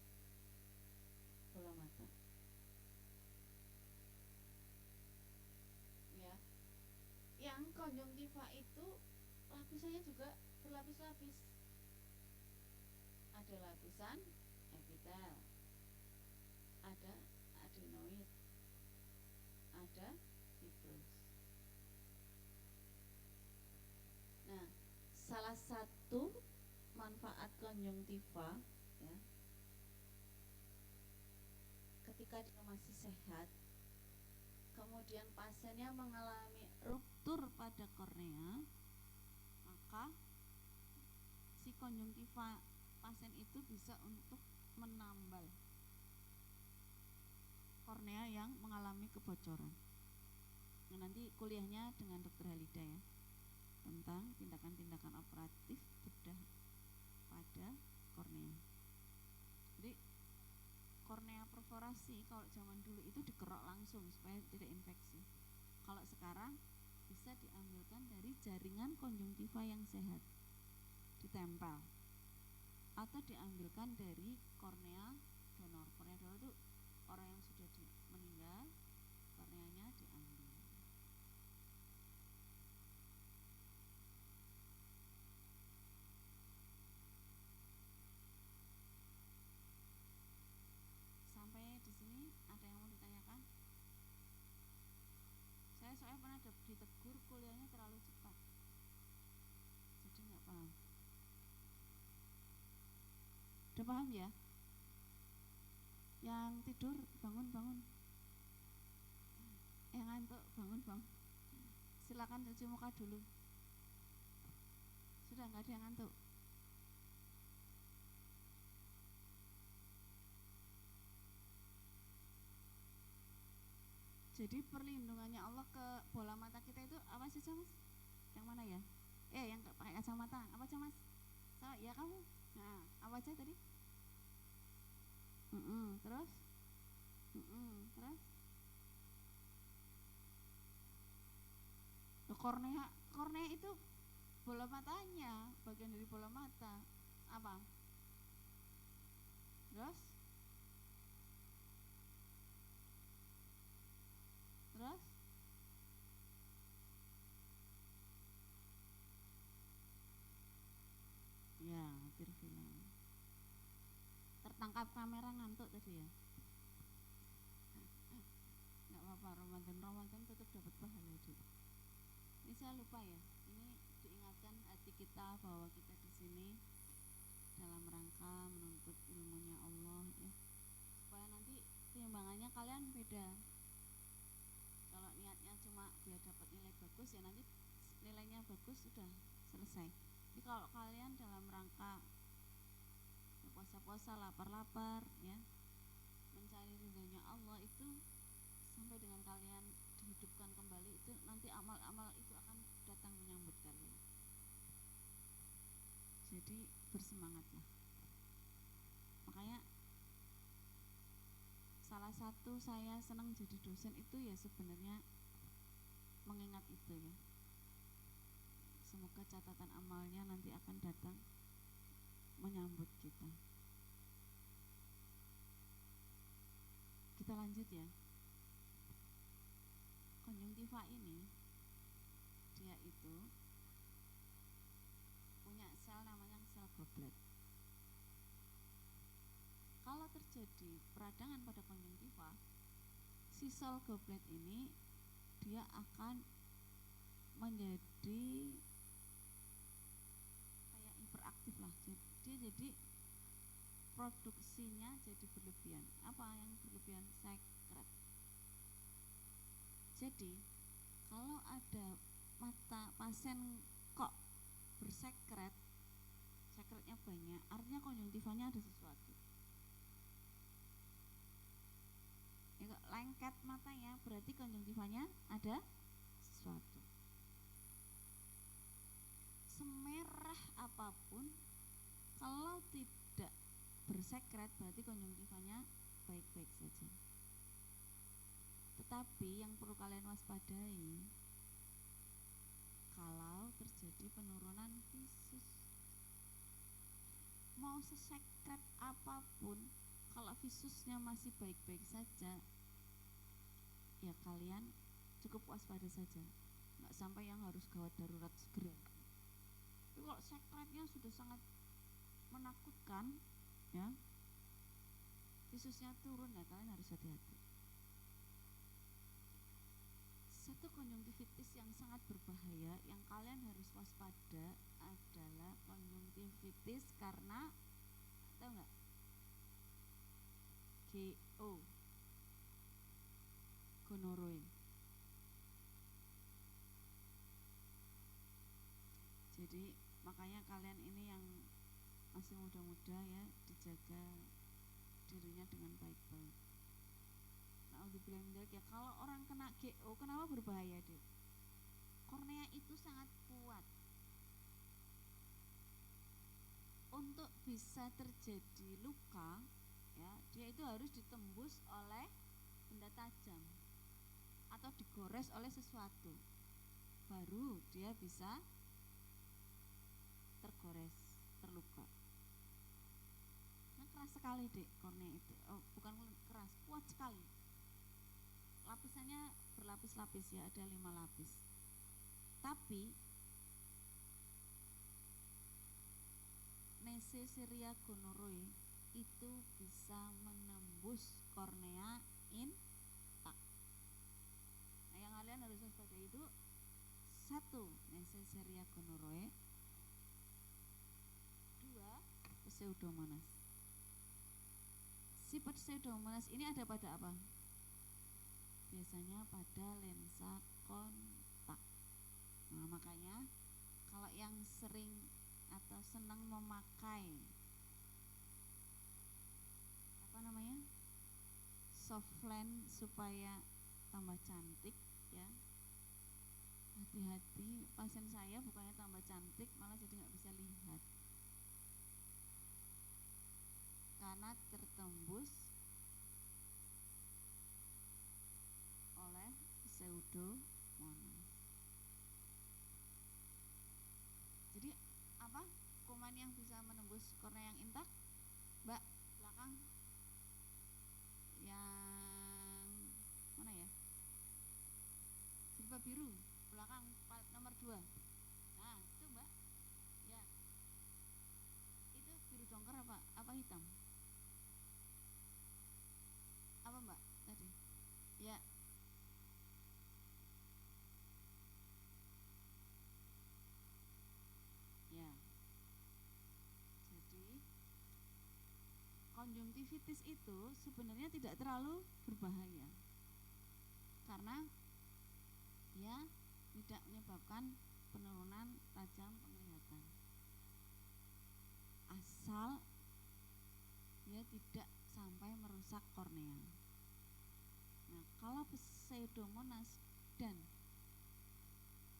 bola mata. Ya, yang konjungtiva itu lapisannya juga berlapis-lapis. ada lapisan epitel, ada adenoid, ada fibrous. Nah, salah satu manfaat konjungtiva ya, ketika dia masih sehat, kemudian pasiennya mengalami ruptur pada kornea, maka si konjungtiva pasien itu bisa untuk menambal kornea yang mengalami kebocoran. Nah, nanti kuliahnya dengan Dr. Halida ya, tentang tindakan-tindakan operatif bedah pada kornea. Jadi kornea perforasi kalau zaman dulu itu dikerok langsung supaya tidak infeksi. Kalau sekarang bisa diambilkan dari jaringan konjungtiva yang sehat, ditempel, atau diambilkan dari kornea donor. Kornea donor itu orang yang sudah meninggal, korneanya diambil. Sampai di sini ada yang mau ditanyakan? Saya soalnya pernah ditegur kuliahnya terlalu cepat, jadi nggak paham. Udah paham ya? Yang tidur bangun. Yang ngantuk bangun. Silakan cuci muka dulu. Sudah nggak ada yang ngantuk? Jadi perlindungannya Allah ke bola mata kita itu apa sih, Mas? Yang mana ya? Yang pakai kacamata. Apa aja, Mas? Sama ya kamu. Nah, apa aja tadi? Terus? Terus? Kornea itu bola matanya, bagian dari bola mata. Apa? Terus? Ya, hampir film. Tertangkap kamera ngantuk tadi ya. Nggak apa-apa, Ramadan tetap dapat pahala itu. Ini saya lupa ya. Ini diingatkan hati kita bahwa kita di sini dalam rangka menuntut ilmunya Allah ya. Supaya nanti timbangannya kalian beda. Kalau niatnya cuma biar dapat nilai bagus ya nanti nilainya bagus sudah selesai. Jadi kalau kalian dalam rangka puasa-puasa, lapar-lapar ya, mencari ridhonya Allah itu sampai dengan kalian dihidupkan kembali, itu nanti amal-amal itu akan datang menyambut kalian. Jadi bersemangatlah. Makanya salah satu saya senang jadi dosen itu ya sebenarnya mengingat itu ya. Semoga catatan amalnya nanti akan datang menyambut kita. Kita lanjut ya. Konjungtiva ini dia itu punya sel namanya sel goblet. Kalau terjadi peradangan pada konjungtiva, si sel goblet ini dia akan menjadi kayak hiperaktif lah. Dia jadi produksinya jadi berlebihan. Apa yang berlebihan? Sekret. Jadi kalau ada mata pasien kok bersekret, sekretnya banyak, artinya konjungtivanya ada sesuatu. Ya, lengket matanya berarti konjungtivanya ada sesuatu. Semerah apapun, kalau tidak bersekret berarti konjungtivanya baik-baik saja. Tetapi yang perlu kalian waspadai, kalau terjadi penurunan visus, mau sesekret apapun, kalau visusnya masih baik-baik saja, ya kalian cukup waspada saja, nggak sampai yang harus gawat darurat segera. Tapi kalau sekretnya sudah sangat menakutkan, ya, visusnya turun ya, kalian harus hati-hati. Satu konjungtivitis yang sangat berbahaya yang kalian harus waspada adalah konjungtivitis karena, tahu nggak? GO, gonorrhoe. Jadi makanya kalian ini yang masih muda-muda ya, dijaga dirinya dengan baik-baik. Naudzubillah min dzalik ya. Kalau orang kena GO, kenapa berbahaya, Dek? Kornea itu sangat kuat. Untuk bisa terjadi luka ya, dia itu harus ditembus oleh benda tajam atau digores oleh sesuatu, baru dia bisa tergores, terluka. Nah, keras sekali, Dek, kornea itu. Oh, bukan keras, kuat sekali. Lapisannya berlapis-lapis ya, ada 5 lapis. Tapi Neisseria gonorrhoeae itu bisa menembus kornea intak. Nah, yang kalian harus waspada itu, 1. Neisseria gonorrhoeae, 2. Pseudomonas. Sifat pseudomonas ini ada pada apa? Biasanya pada lensa kontak. Nah, makanya kalau yang sering atau senang memakai soft lens supaya tambah cantik ya, hati-hati. Pasien saya bukannya tambah cantik, malah jadi nggak bisa lihat karena tertembus oleh pseudomonas. Jadi apa kuman yang bisa menembus kornea yang intak? Mbak, belakang yang mana ya? Jilbab biru, belakang nomor 2. Nah, itu Mbak. Ya. Itu biru dongker apa hitam? Apa Mbak tadi? Ya. Ya. Jadi konjungtivitis itu sebenarnya tidak terlalu berbahaya karena dia tidak menyebabkan penurunan tajam penglihatan, asal dia tidak sampai merusak kornea. Nah, kalau pseudomonas dan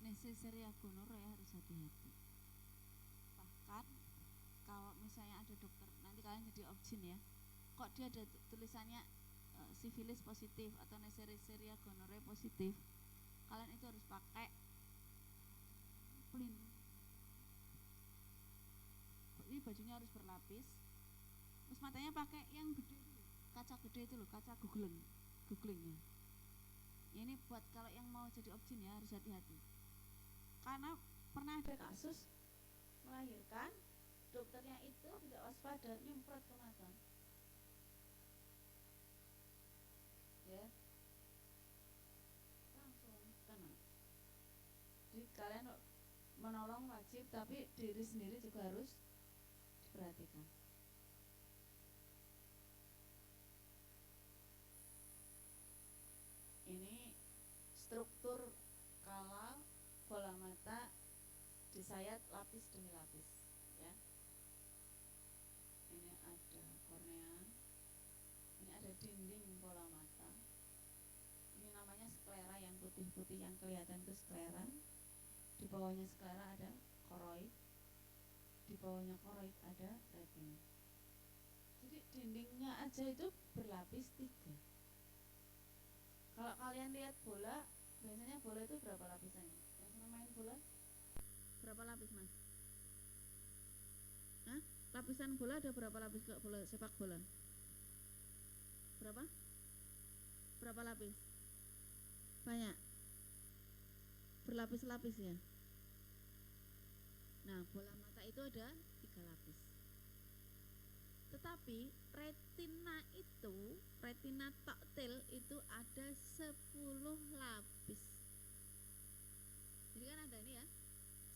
Neisseria gonorrhoeae harus hati-hati. Bahkan kalau misalnya ada dokter, nanti kalian jadi objin ya, kok dia ada tulisannya sifilis positif atau Neisseria gonorrhoeae positif, kalian itu harus pakai pelindung. Jadi bajunya harus berlapis, terus matanya pakai yang gede itu, kaca gede itu loh, kaca googling ya. Ini buat kalau yang mau jadi objin ya, harus hati-hati. Karena pernah ada kasus melahirkan, dokternya itu tidak waspada, nyemprot ke mata ya, langsung kena. Jadi kalian menolong wajib, tapi diri sendiri juga harus diperhatikan. Ini struktur kalau bola mata disayat lapis demi lapis ya. Ini ada kornea, ini ada dinding bola mata, ini namanya sklera, yang putih-putih yang kelihatan itu sklera. Di bawahnya sklera ada koroid, di bawahnya koroid ada retina. Jadi dindingnya aja itu berlapis 3. Kalau kalian lihat bola, biasanya bola itu berapa lapisannya? Yang senang main bola, berapa lapis Mas? Hah? Lapisan bola ada berapa lapis kalau bola sepak bola? Berapa? Berapa lapis? Banyak. Berlapis-lapis ya. Nah, bola mata itu ada 3 lapis. Tetapi Tapi retina toktil itu ada 10 lapis. Jadi kan ada ini ya,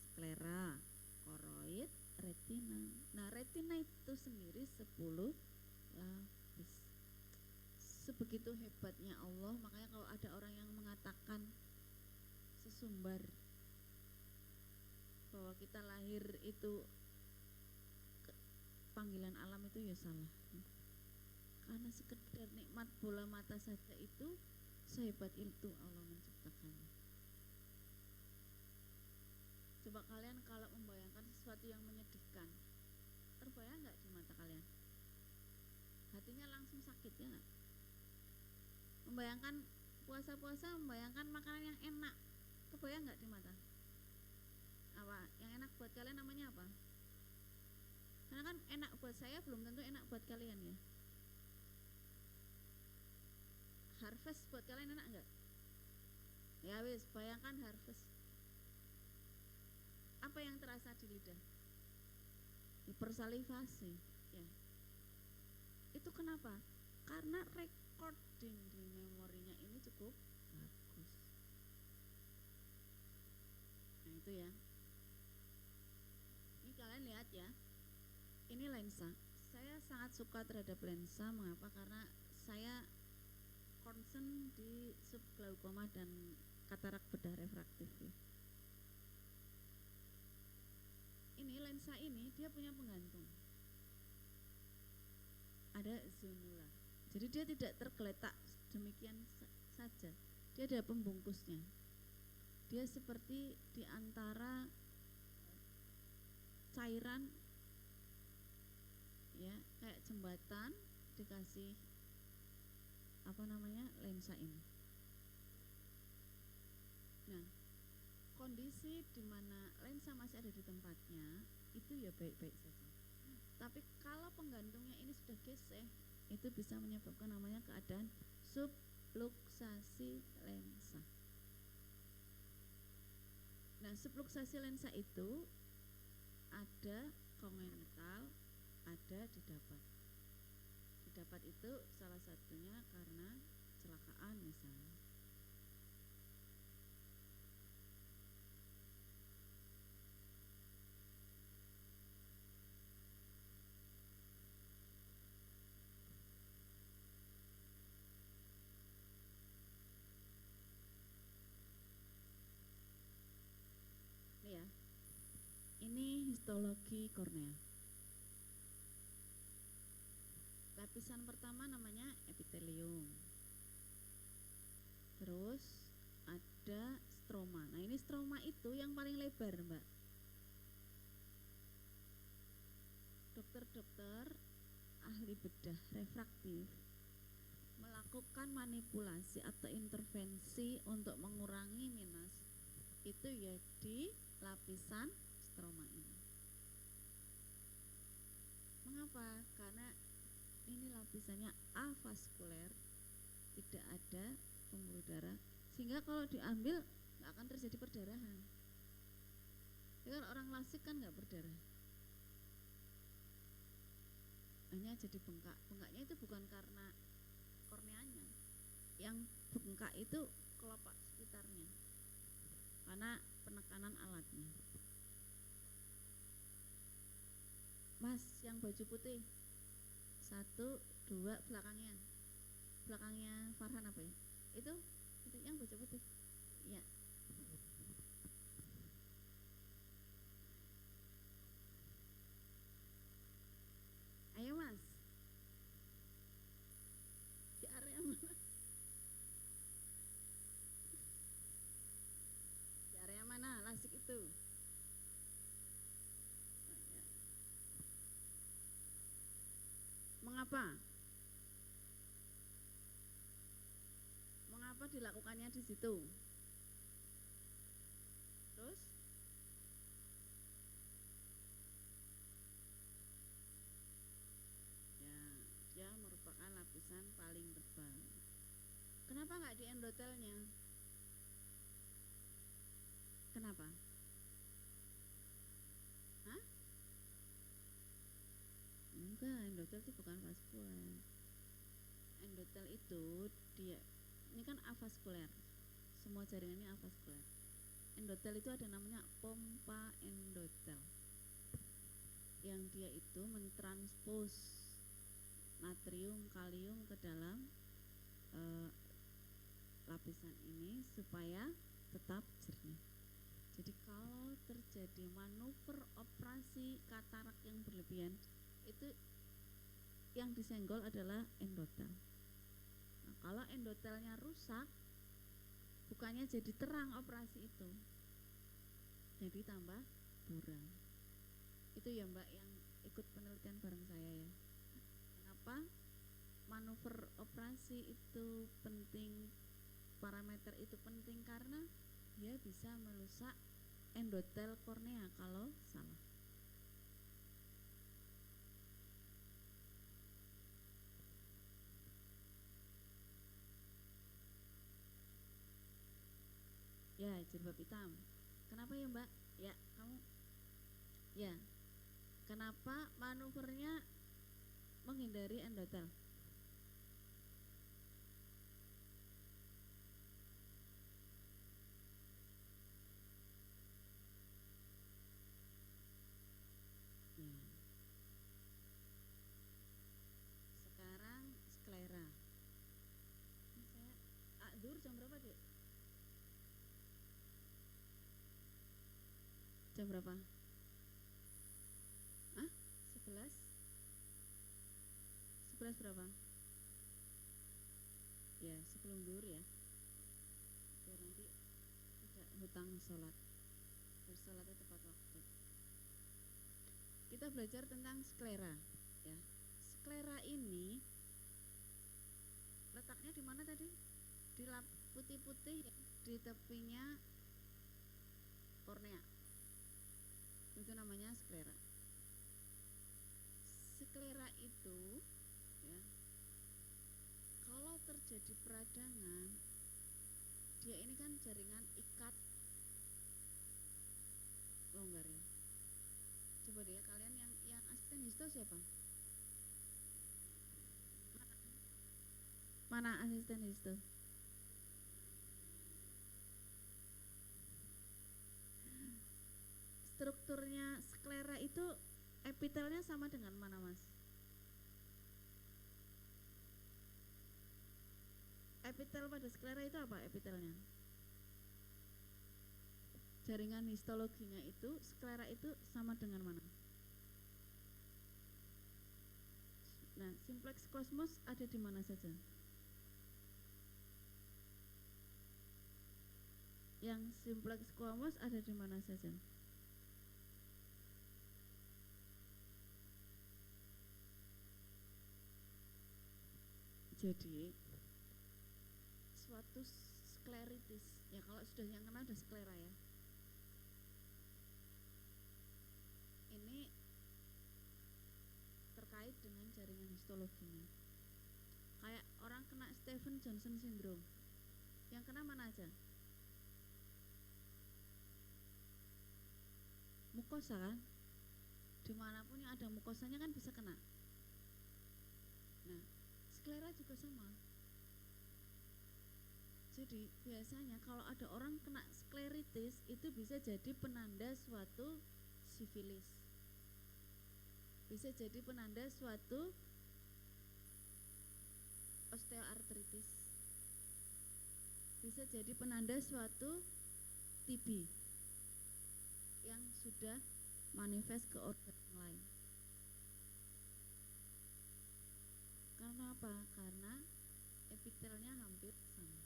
sklera, koroid, retina. Nah, retina itu sendiri 10 lapis. Sebegitu hebatnya Allah. Makanya kalau ada orang yang mengatakan sesumbar bahwa kita lahir itu panggilan alam, itu ya salah. Karena sekedar nikmat bola mata saja itu sehebat itu Allah menciptakannya. Coba kalian kalau membayangkan sesuatu yang menyedihkan, terbayang nggak di mata kalian? Hatinya langsung sakit ya nggak? Membayangkan puasa-puasa, membayangkan makanan yang enak, kebayang nggak di mata? Apa yang enak buat kalian namanya apa? Karena kan enak buat saya belum tentu enak buat kalian ya. Harvest buat kalian enak nggak? Ya wis, bayangkan harvest. Apa yang terasa di lidah? Hipersalivasi ya. Itu kenapa? Karena recording di memorinya ini cukup bagus. Nah itu ya. Ini kalian lihat ya. Ini lensa. Saya sangat suka terhadap lensa. Mengapa? Karena saya concern di subglaukoma dan katarak bedah refraktif ya. Ini lensa ini dia punya penggantung. Ada zonula. Jadi dia tidak tergeletak demikian saja. Dia ada pembungkusnya. Dia seperti di antara cairan ya, kayak jembatan dikasih lensa ini. Nah, kondisi di mana lensa masih ada di tempatnya itu ya baik-baik saja. Tapi kalau penggantungnya ini sudah geseh, itu bisa menyebabkan namanya keadaan subluxasi lensa. Nah, subluxasi lensa itu ada kongenital, ada didapat. Didapat itu salah satunya karena kecelakaan misalnya. Ini ya. Ini histologi kornea. Lapisan pertama namanya epitelium. Terus ada stroma. Nah, ini stroma itu yang paling lebar, Mbak. Dokter-dokter ahli bedah refraktif melakukan manipulasi atau intervensi untuk mengurangi minus itu ya di lapisan stroma ini. Mengapa? Karena ini lapisannya avaskuler, tidak ada pembuluh darah, sehingga kalau diambil nggak akan terjadi perdarahan. Ya kan orang lasik kan nggak berdarah, hanya jadi bengkak. Bengkaknya itu bukan karena korneanya, yang bengkak itu kelopak sekitarnya karena penekanan alatnya. Mas yang baju putih 1, 2 belakangnya Farhan apa ya? Itu yang baju putih ya. Ayo mas, di area mana? Di area mana lasik itu? Mengapa? Mengapa dilakukannya di situ? Terus? Ya, dia merupakan lapisan paling tebal. Kenapa nggak di endotelnya? Kenapa? Hah? Enggak, endotel itu bukan vaskuler. Endotel itu dia ini kan avaskuler. Semua jaringan ini avaskuler. Endotel itu ada namanya pompa endotel. Yang dia itu mentranspos natrium, kalium ke dalam lapisan ini supaya tetap jernih. Jadi kalau terjadi manuver operasi katarak yang berlebihan, itu yang disenggol adalah endotel. Nah, kalau endotelnya rusak, bukannya jadi terang operasi itu, jadi tambah buram. Itu ya Mbak yang ikut penelitian bareng saya ya. Kenapa manuver operasi itu penting, parameter itu penting, karena dia bisa merusak endotel kornea kalau salah. Ya, jilbab hitam. Kenapa ya Mbak? Ya, kamu. Ya, kenapa manuvernya menghindari endotel? Ya. Sekarang sklera. Ini saya Dur jam berapa Dek? Jam berapa? Ah? 11? 11 berapa? Ya, sebelum duhur ya. Biar nanti tidak hutang sholat. Bersholatnya tepat waktu. Kita belajar tentang sklera ya. Sklera ini letaknya di mana tadi? Di lap putih-putih ya, di tepinya kornea. Itu namanya sklera. Sklera itu ya, kalau terjadi peradangan, dia ini kan jaringan ikat longgar ya. Coba deh kalian yang asisten histo siapa? Mana asisten histo? Strukturnya sklera itu epitelnya sama dengan mana Mas? Epitel pada sklera itu apa epitelnya? Jaringan histologinya itu, sklera itu sama dengan mana? Nah, simplex kosmos ada di mana saja? Yang simplex kosmos ada di mana saja? Jadi suatu skleritis ya, kalau sudah yang kena ada sklera ya, ini terkait dengan jaringan histologinya. Kayak orang kena Stephen Johnson syndrome, yang kena mana aja? Mukosa kan, dimanapun yang ada mukosanya kan bisa kena. Nah, sklera juga sama. Jadi biasanya kalau ada orang kena skleritis, itu bisa jadi penanda suatu sifilis, bisa jadi penanda suatu osteoartritis, bisa jadi penanda suatu TB yang sudah manifest ke organ lain. Karena apa? Karena epitelnya hampir sama.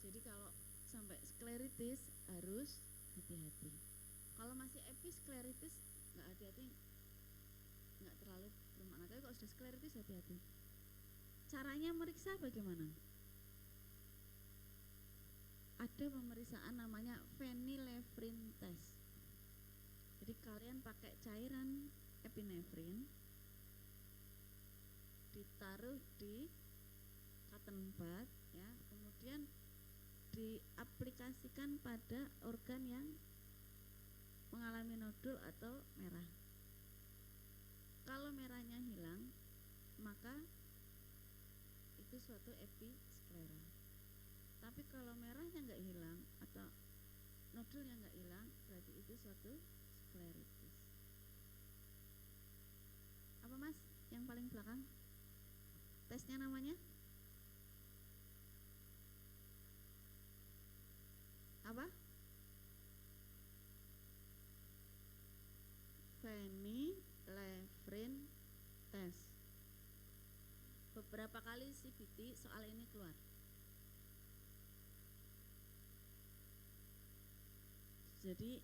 Jadi kalau sampai skleritis harus hati-hati. Kalau masih episkleritis nggak hati-hati, nggak terlalu bermakna. Tapi kalau sudah skleritis hati-hati. Caranya meriksa bagaimana? Ada pemeriksaan namanya phenylephrine test. Jadi kalian pakai cairan epinefrin, ditaruh di cotton bud ya, kemudian diaplikasikan pada organ yang mengalami nodul atau merah. Kalau merahnya hilang, maka itu suatu episklera. Tapi kalau merahnya nggak hilang atau nodulnya nggak hilang, berarti itu suatu skleritis. Apa mas? Yang paling belakang? Tesnya namanya? Apa? Vanillefrin test. Beberapa kali CBT soal ini keluar. Jadi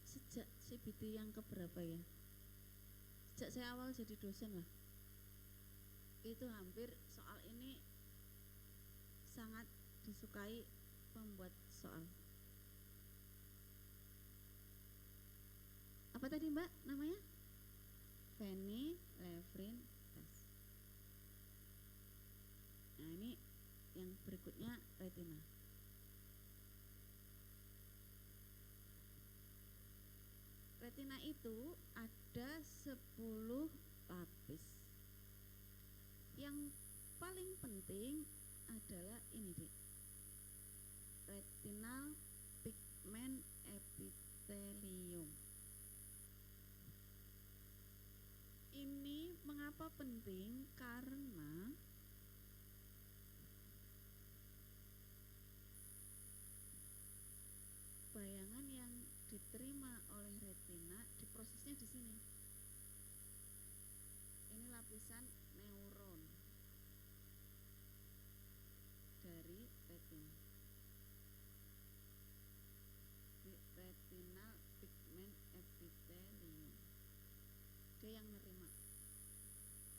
sejak CBT yang keberapa ya? Sejak saya awal jadi dosen lah, itu hampir soal ini sangat disukai pembuat soal. Apa tadi mbak namanya? Vanillefrin test. Nah ini yang berikutnya retina. Retina itu ada 10 lapis. Yang paling penting adalah ini Dik. Retinal pigment epithelium. Ini mengapa penting? Karena bayangan yang diterima oleh retina diprosesnya di sini. Ini lapisan neuron dari retina. Di retinal pigment epithelium. Dia yang nerima.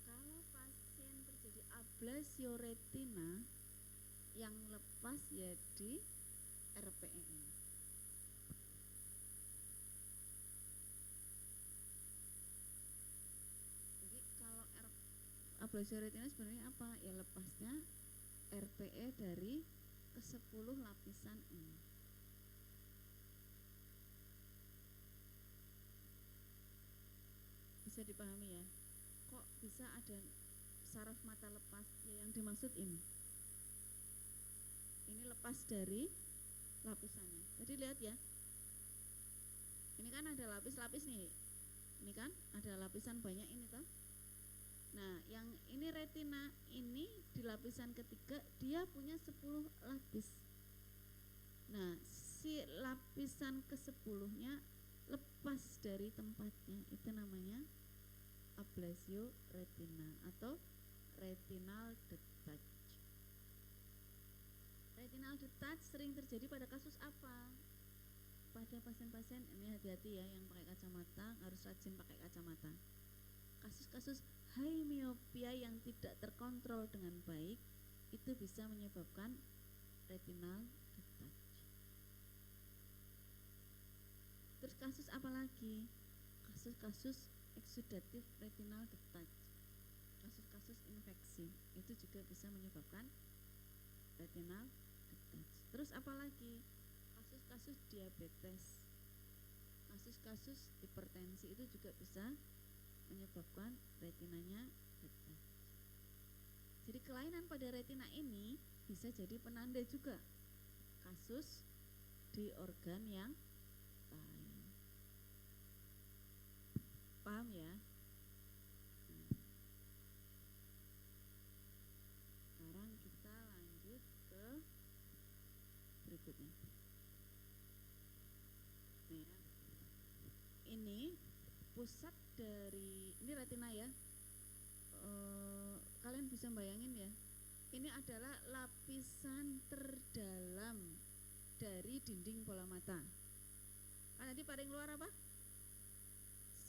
Kalau pasien terjadi ablasio retina, yang lepas ya di RPE. Ablasio retina sebenarnya apa? Ya lepasnya RPE dari ke-10 lapisan ini. Bisa dipahami ya? Kok bisa ada saraf mata lepas? Ya yang dimaksud ini. Ini lepas dari lapisannya. Jadi lihat ya. Ini kan ada lapis-lapis nih. Ini kan ada lapisan banyak ini toh. Nah, yang ini retina ini di lapisan ketiga dia punya 10 lapis. Nah, si lapisan ke-10-nya lepas dari tempatnya. Itu namanya ablasio retina atau retinal detach. Retinal detach sering terjadi pada kasus apa? Pada pasien-pasien, ini hati-hati ya yang pakai kacamata, harus rajin pakai kacamata. Kasus-kasus high myopia yang tidak terkontrol dengan baik itu bisa menyebabkan retinal detach. Terus kasus apa lagi? Kasus-kasus exudative retinal detach. Kasus-kasus infeksi itu juga bisa menyebabkan retinal detach. Terus apa lagi? Kasus-kasus diabetes, kasus-kasus hipertensi itu juga bisa menyebabkan retinanya detach. Jadi kelainan pada retina ini bisa jadi penanda juga kasus di organ yang lain. Paham ya? Sekarang kita lanjut ke berikutnya. Ini pusat dari, ini retina ya. Kalian bisa bayangin ya. Ini adalah lapisan terdalam dari dinding bola mata. Kan nanti paling luar apa?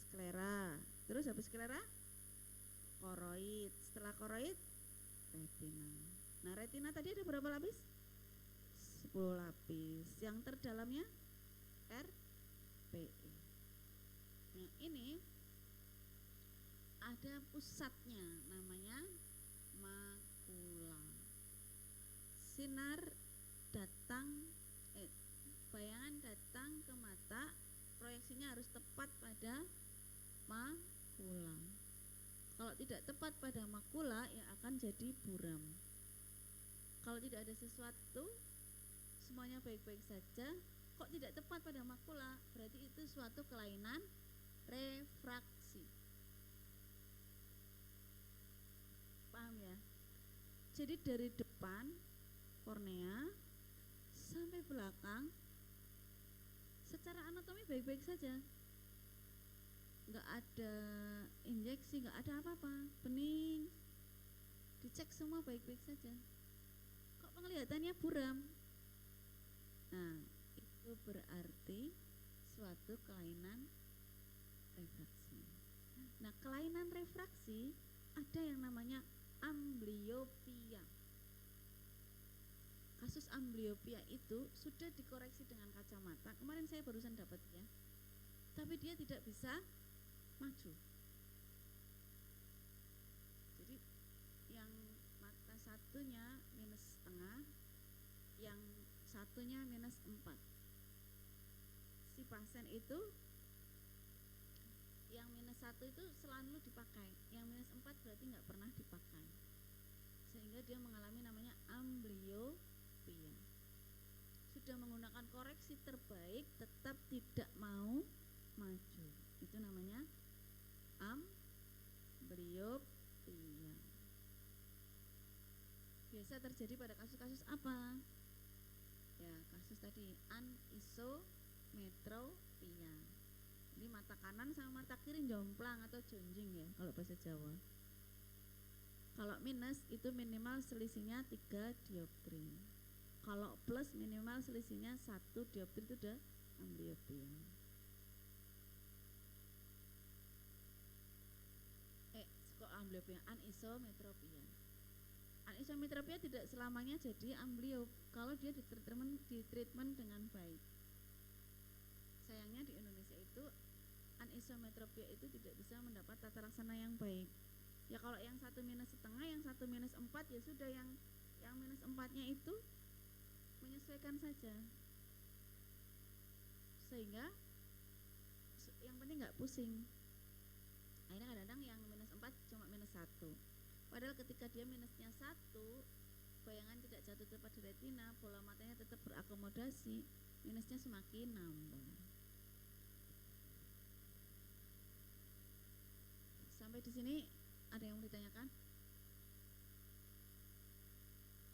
Sklera. Terus habis sklera? Koroid. Setelah koroid? Retina. Nah, retina tadi ada berapa lapis? 10 lapis. Yang terdalamnya RPE. Nah, ini ada pusatnya namanya makula. Sinar bayangan datang ke mata, proyeksinya harus tepat pada makula. Kalau tidak tepat pada makula, ya akan jadi buram. Kalau tidak ada sesuatu, semuanya baik-baik saja, kok tidak tepat pada makula, berarti itu suatu kelainan refraksi. Paham ya? Jadi dari depan kornea sampai belakang secara anatomi baik-baik saja, nggak ada injeksi, nggak ada apa-apa, bening, dicek semua baik-baik saja, kok penglihatannya buram. Nah, itu berarti suatu kelainan refraksi. Nah, kelainan refraksi ada yang namanya amblyopia. Kasus amblyopia itu sudah dikoreksi dengan kacamata. Kemarin saya barusan dapat ya. Tapi dia tidak bisa maju. Jadi yang mata satunya minus setengah, yang satunya minus 4. Si pasien itu yang minus 1 itu selalu dipakai, yang minus 4 berarti nggak pernah dipakai, sehingga dia mengalami namanya amblyopia. Sudah menggunakan koreksi terbaik tetap tidak mau maju, itu namanya amblyopia. Biasa terjadi pada kasus-kasus apa? Ya, kasus tadi anisometropia. Ini mata kanan sama mata kiri jomplang atau jonjing ya kalau bahasa Jawa. Kalau minus itu minimal selisihnya 3 dioptri. Kalau plus minimal selisihnya 1 dioptri, itu udah amblyopia. Kok amblyopia? Anisometropia. Anisometropia tidak selamanya jadi ambliop kalau dia ditreatment dengan baik. Sayangnya di Indonesia itu anisometropia itu tidak bisa mendapat tata laksana yang baik. Ya kalau yang satu minus setengah, yang satu minus 4, ya sudah, yang minus 4-nya itu menyesuaikan saja, sehingga yang penting nggak pusing. Akhirnya kadang-kadang yang minus 4 cuma minus 1, padahal ketika dia minusnya 1, bayangan tidak jatuh tepat di retina, bola matanya tetap berakomodasi, minusnya semakin nambah. Sampai di sini ada yang mau ditanyakan?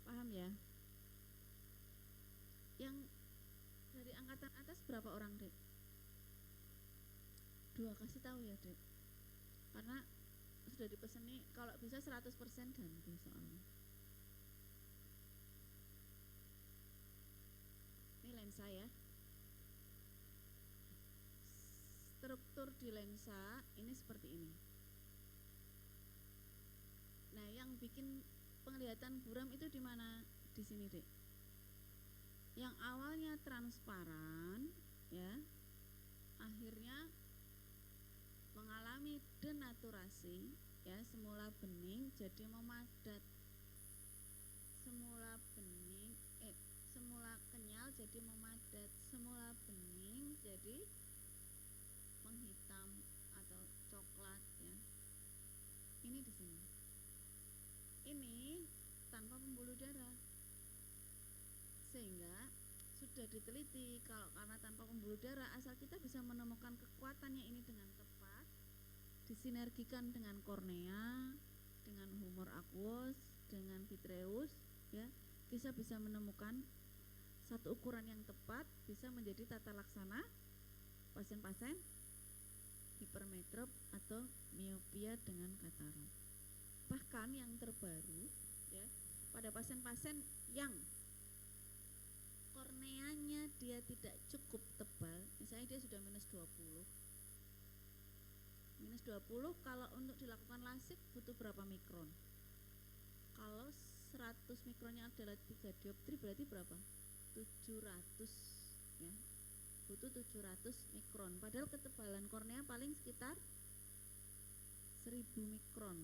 Paham ya? Yang dari angkatan atas berapa orang, Dek? 2, kasih tahu ya, Dek. Karena sudah dipeseni kalau bisa 100% ganti soalnya. Ini lensa ya. Struktur di lensa ini seperti ini. Nah, yang bikin penglihatan buram itu di mana? Di sini, Dek. Yang awalnya transparan ya, akhirnya mengalami denaturasi ya, semula bening jadi memadat. Semula kenyal jadi memadat, semula bening jadi menghitam atau coklat ya. Ini di sini. Ini tanpa pembuluh darah. Sehingga sudah diteliti kalau karena tanpa pembuluh darah, asal kita bisa menemukan kekuatannya ini dengan tepat, disinergikan dengan kornea, dengan humor aqueous, dengan vitreous ya, kita bisa menemukan satu ukuran yang tepat, bisa menjadi tata laksana pasien-pasien hipermetrop atau miopia dengan katarak. Bahkan yang terbaru ya, pada pasien-pasien yang korneanya dia tidak cukup tebal, misalnya dia sudah minus 20. Minus 20 kalau untuk dilakukan lasik butuh berapa mikron? Kalau 100 mikronnya adalah 3 dioptri, berarti berapa? 700 ya. Butuh 700 mikron. Padahal ketebalan kornea paling sekitar 1000 mikron.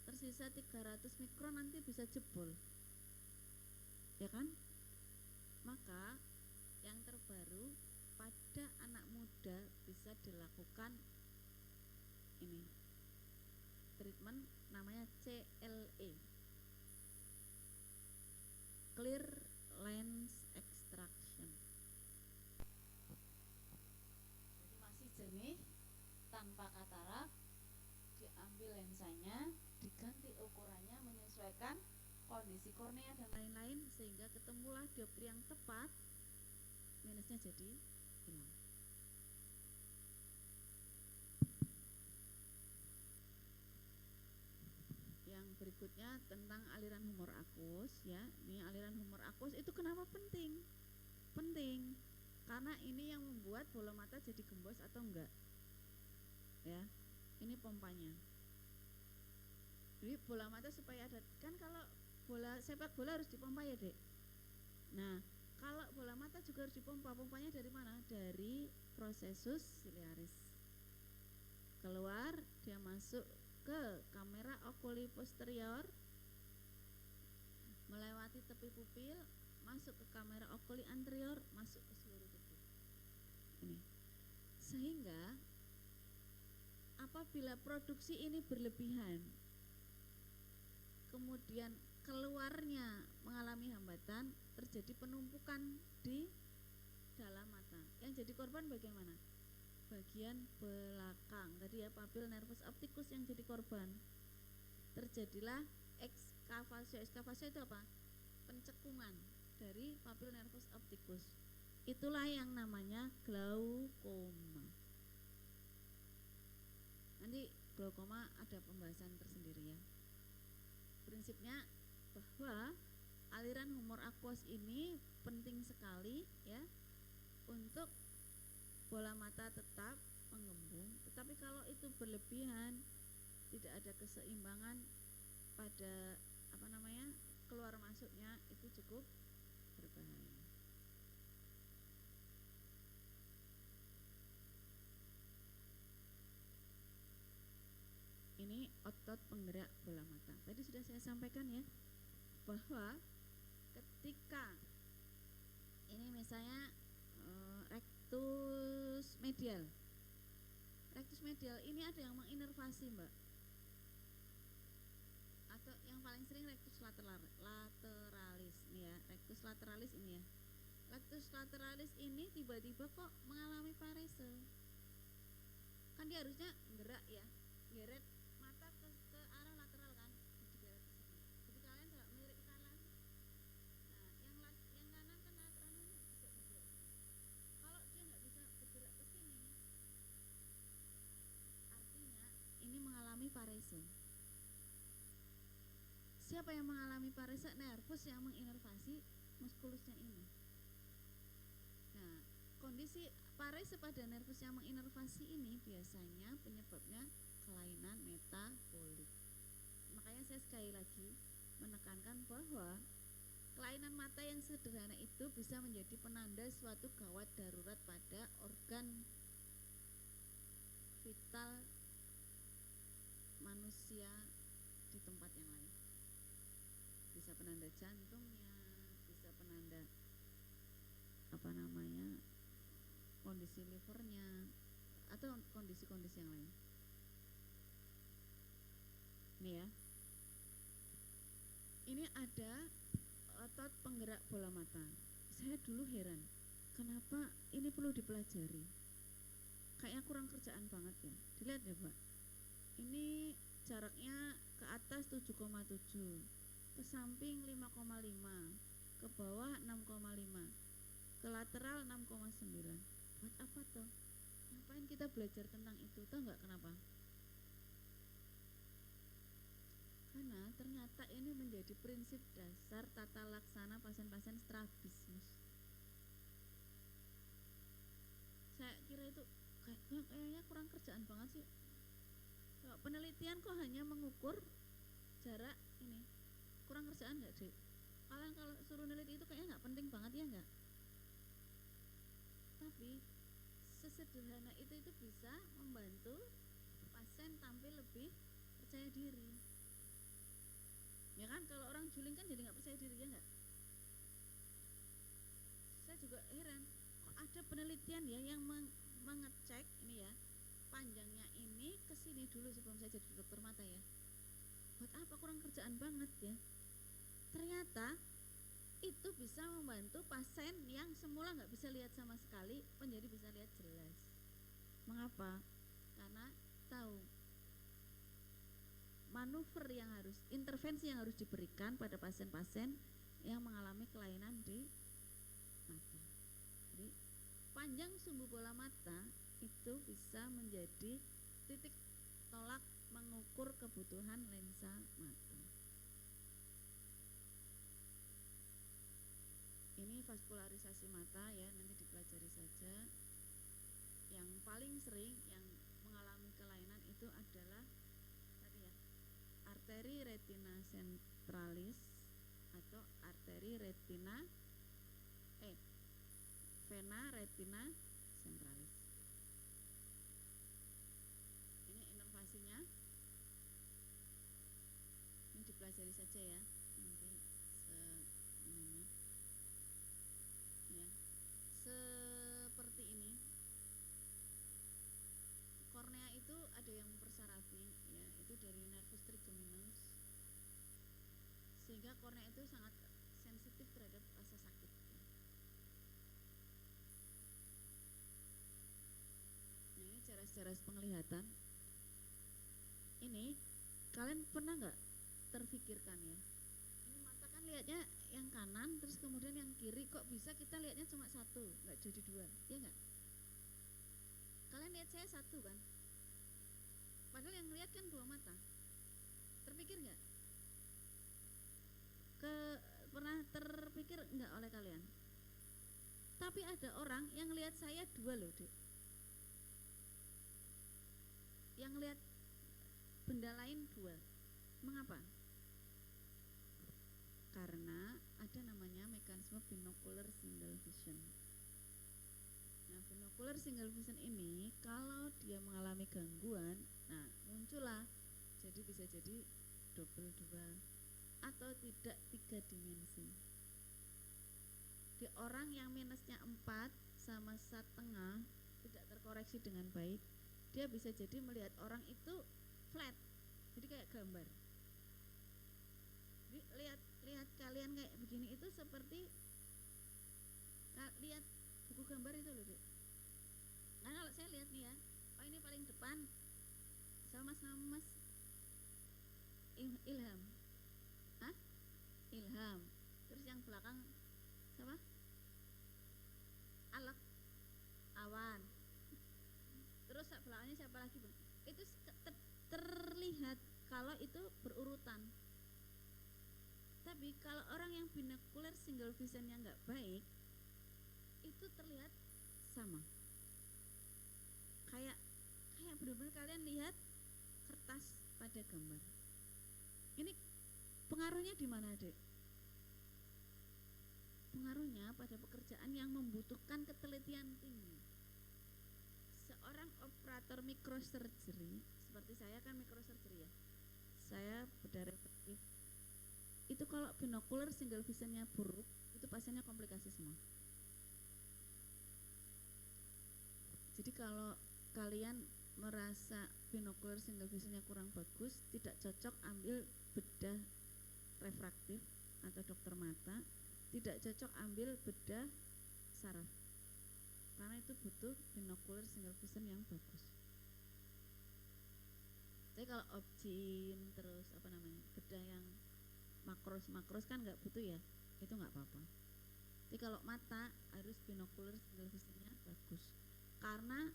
Tersisa 300 mikron nanti bisa jebol. Ya kan? Maka yang terbaru pada anak muda bisa dilakukan ini treatment namanya CLE, clear lens extraction. Jadi masih jernih, tanpa katarak, diambil lensanya, diganti ukurannya menyesuaikan kondisi kornea dan lain-lain, sehingga ketemulah dioptri yang tepat, minusnya jadi hilang. Yang berikutnya tentang aliran humor akus ya. Ini aliran humor akus itu kenapa penting? Penting karena ini yang membuat bola mata jadi gembos atau enggak. Ya. Ini pompanya. Jadi bola mata supaya ada, kan kalau bola sepak bola harus dipompa ya, Dek. Nah, kalau bola mata juga harus dipompa. Pompanya dari mana? Dari prosesus ciliaris. Keluar, dia masuk ke kamera oculi posterior, melewati tepi pupil, masuk ke kamera oculi anterior, masuk ke seluruh tubuh. Ini. Sehingga apabila produksi ini berlebihan, kemudian keluarnya mengalami hambatan, terjadi penumpukan di dalam mata. Yang jadi korban bagian mana? Bagian belakang. Tadi ya, papil nervus opticus yang jadi korban. Terjadilah ekskavasio. Ekskavasio itu apa? Pencekungan dari papil nervus opticus. Itulah yang namanya glaukoma. Nanti glaukoma ada pembahasan tersendiri ya. Prinsipnya bahwa aliran humor aqueous ini penting sekali ya untuk bola mata tetap menggembung, tetapi kalau itu berlebihan, tidak ada keseimbangan pada keluar masuknya, itu cukup berbahaya. Ini otot penggerak bola mata. Tadi sudah saya sampaikan ya, bahwa ketika ini misalnya rectus medial. Rectus medial ini ada yang menginervasi, Mbak. Atau yang paling sering rectus lateralis nih ya, rectus lateralis ini ya. Rectus lateralis ini tiba-tiba kok mengalami parese. Kan dia harusnya gerak ya, geret mata ke arah lateral kan, digeret ke sini. Jadi kalian coba melirik ke kanan. Nah, yang kanan kan lateral bisa bergerak. Kalau dia nggak bisa bergerak ke sini, artinya ini mengalami parese. Siapa yang mengalami parese? Nervus yang menginervasi muskulusnya ini. Nah, kondisi parese pada nervus yang menginervasi ini biasanya penyebabnya kelainan metabolik. Makanya saya sekali lagi menekankan bahwa kelainan mata yang sederhana itu bisa menjadi penanda suatu gawat darurat pada organ vital manusia di tempat yang lain. Bisa penanda jantungnya, bisa penanda kondisi livernya, atau kondisi-kondisi yang lain. Ini ya. Ini ada otot penggerak bola mata. Saya dulu heran, kenapa ini perlu dipelajari? Kayaknya kurang kerjaan banget ya. Dilihat ya, Pak. Ini jaraknya ke atas 7,7, ke samping 5,5, ke bawah 6,5, ke lateral 6,9. Buat apa toh? Ngapain kita belajar tentang itu? Tahu nggak kenapa? Karena ternyata ini menjadi prinsip dasar tata laksana pasien-pasien strabismus. Saya kira itu kayaknya kurang kerjaan banget sih. Penelitian kok hanya mengukur jarak ini. Kurang kerjaan nggak sih? Kalian kalau suruh neliti itu kayaknya nggak penting banget ya nggak? Tapi sesederhana itu bisa membantu pasien tampil lebih percaya diri. Ya kan, kalau orang juling kan jadi nggak percaya diri ya nggak? saya juga heran, kok ada penelitian ya yang mengecek ini ya, panjangnya ini ke sini dulu sebelum saya jadi dokter mata ya. Buat apa, kurang kerjaan banget ya. Ternyata itu bisa membantu pasien yang semula nggak bisa lihat sama sekali menjadi bisa lihat jelas. Mengapa? Karena tahu manuver yang harus, intervensi yang harus diberikan pada pasien-pasien yang mengalami kelainan di mata. Jadi panjang sumbu bola mata itu bisa menjadi titik tolak mengukur kebutuhan lensa mata. Ini vaskularisasi mata ya, nanti dipelajari saja. Yang paling sering yang mengalami kelainan itu adalah tadi ya, arteri retina centralis atau arteri retina vena retina centralis. Ini inovasinya, ini dipelajari saja ya, nanti ya, seperti ini. Kornea itu ada yang mempersarafi ya, itu dari nervus trigeminus, sehingga kornea itu sangat sensitif terhadap rasa sakit ya. Nah, ini jeras-jeras penglihatan. Ini kalian pernah nggak terfikirkan ya, ini mata kan lihatnya yang kanan, terus kemudian yang kiri, kok bisa kita lihatnya cuma satu, nggak jadi dua, ya nggak? Kalian lihat saya satu kan, padahal yang lihat kan dua mata. Terpikir nggak? Pernah terpikir nggak oleh kalian? Tapi ada orang yang lihat saya dua loh, Dek. Yang lihat benda lain dua. Mengapa? Karena ada namanya mekanisme binocular single vision. Nah, binocular single vision ini kalau dia mengalami gangguan, nah muncullah, jadi bisa jadi double dua atau tidak 3 dimensi. Di orang yang minusnya 4 sama setengah tidak terkoreksi dengan baik, dia bisa jadi melihat orang itu flat, jadi kayak gambar. Jadi lihat kalian kayak begini itu seperti lihat buku gambar itu loh, Dek. Nah, kalau saya lihat nih ya, oh ini paling depan sama Mas Ilham. Hah? Ilham. Terus yang belakang siapa? Alek, Awan. Terus belakangnya siapa lagi, Bang? Itu terlihat kalau itu berurutan. Tapi kalau orang yang binocular single vision yang nggak baik, itu terlihat sama. Kayak benar-benar kalian lihat kertas pada gambar. Ini pengaruhnya di mana, Dek? Pengaruhnya pada pekerjaan yang membutuhkan ketelitian tinggi. Seorang operator microsurgery, seperti saya kan microsurgery ya, saya bedah refraktif. Itu kalau binocular single visionnya buruk, itu pasiennya komplikasi semua. Jadi kalau kalian merasa binocular single visionnya kurang bagus, tidak cocok ambil bedah refraktif atau dokter mata, tidak cocok ambil bedah saraf, karena itu butuh binocular single vision yang bagus. Jadi kalau opjin terus bedah yang makros kan nggak butuh ya, itu nggak apa-apa. Jadi kalau mata harus binocular single visionnya bagus, karena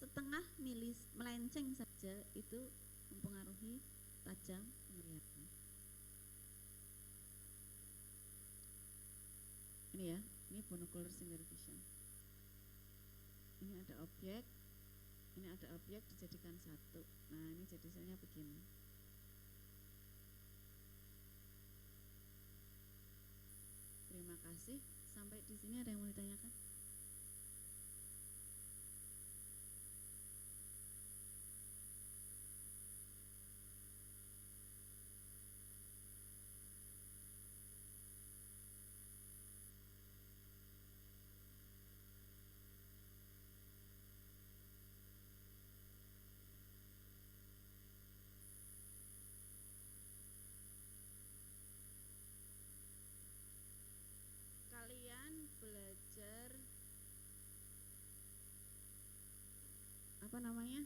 setengah milis melenceng saja itu mempengaruhi tajam penglihatan. Ini ya, ini binocular single vision. Ini ada objek dijadikan satu. Nah, ini jadinya begini. Terima kasih. Sampai di sini ada yang mau ditanyakan? apa namanya,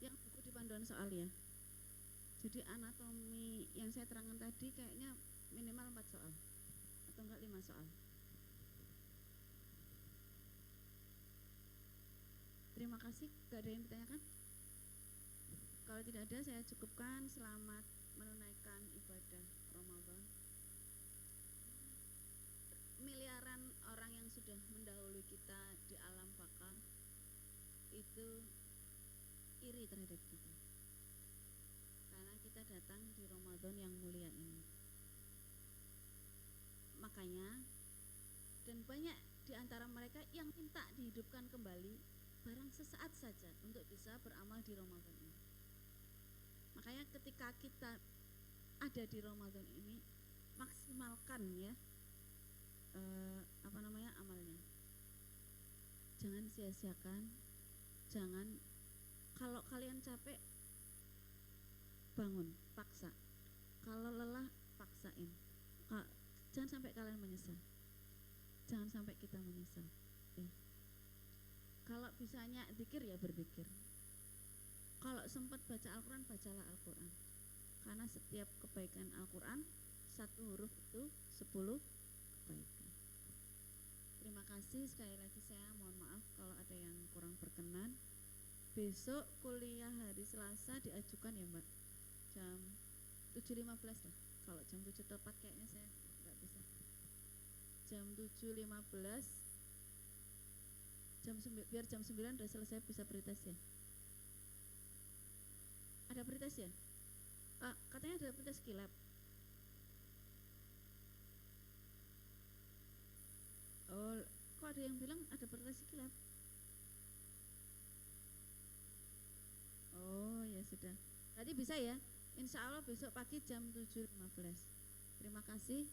yang buku di panduan soal ya. Jadi anatomi yang saya terangkan tadi kayaknya minimal 4 soal atau enggak 5 soal. Terima kasih, gak ada yang ditanyakan? Kalau tidak ada, saya cukupkan. Selamat menunaikan ibadah Ramadan. Miliaran orang yang sudah mendahului kita di alam baka itu iri terhadap kita, karena kita datang di Ramadan yang mulia ini. Makanya, dan banyak di antara mereka yang minta dihidupkan kembali barang sesaat saja untuk bisa beramal di Ramadan ini. Makanya ketika kita ada di Ramadan ini, maksimalkan ya amalnya. Jangan sia-siakan. Jangan, kalau kalian capek, bangun, paksa. Kalau lelah, paksain. Jangan sampai kalian menyesal. Jangan sampai kita menyesal ya. Kalau bisanya zikir ya berzikir. Kalau sempat baca Al-Quran, bacalah Al-Quran. Karena setiap kebaikan Al-Quran, 1 huruf itu 10 kebaikan. Terima kasih, sekali lagi saya mohon maaf kalau ada yang kurang berkenan. Besok kuliah hari Selasa diajukan ya Mbak, jam 7.15 lah. Kalau jam 7 tepat kayaknya saya nggak bisa. Jam 7.15, biar jam 9 udah selesai bisa pretest ya. Ada pretest ya? Katanya ada pretest kilap. Oh, kok ada yang bilang ada pretest kilap? Oh ya sudah, berarti bisa ya. Insya Allah besok pagi jam 7.15. Terima kasih.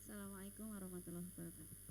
Assalamualaikum warahmatullahi wabarakatuh.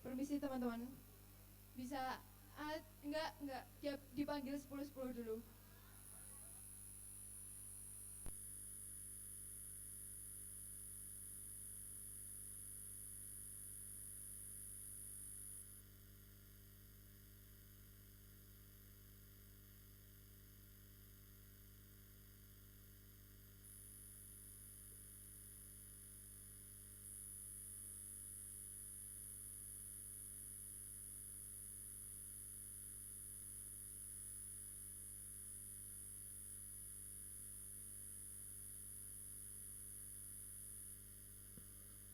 Permisi teman-teman, bisa enggak dipanggil 10-10 dulu.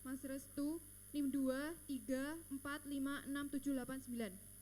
Mas Restu, NIM 2, 3, 4, 5, 6, 7, 8, 9.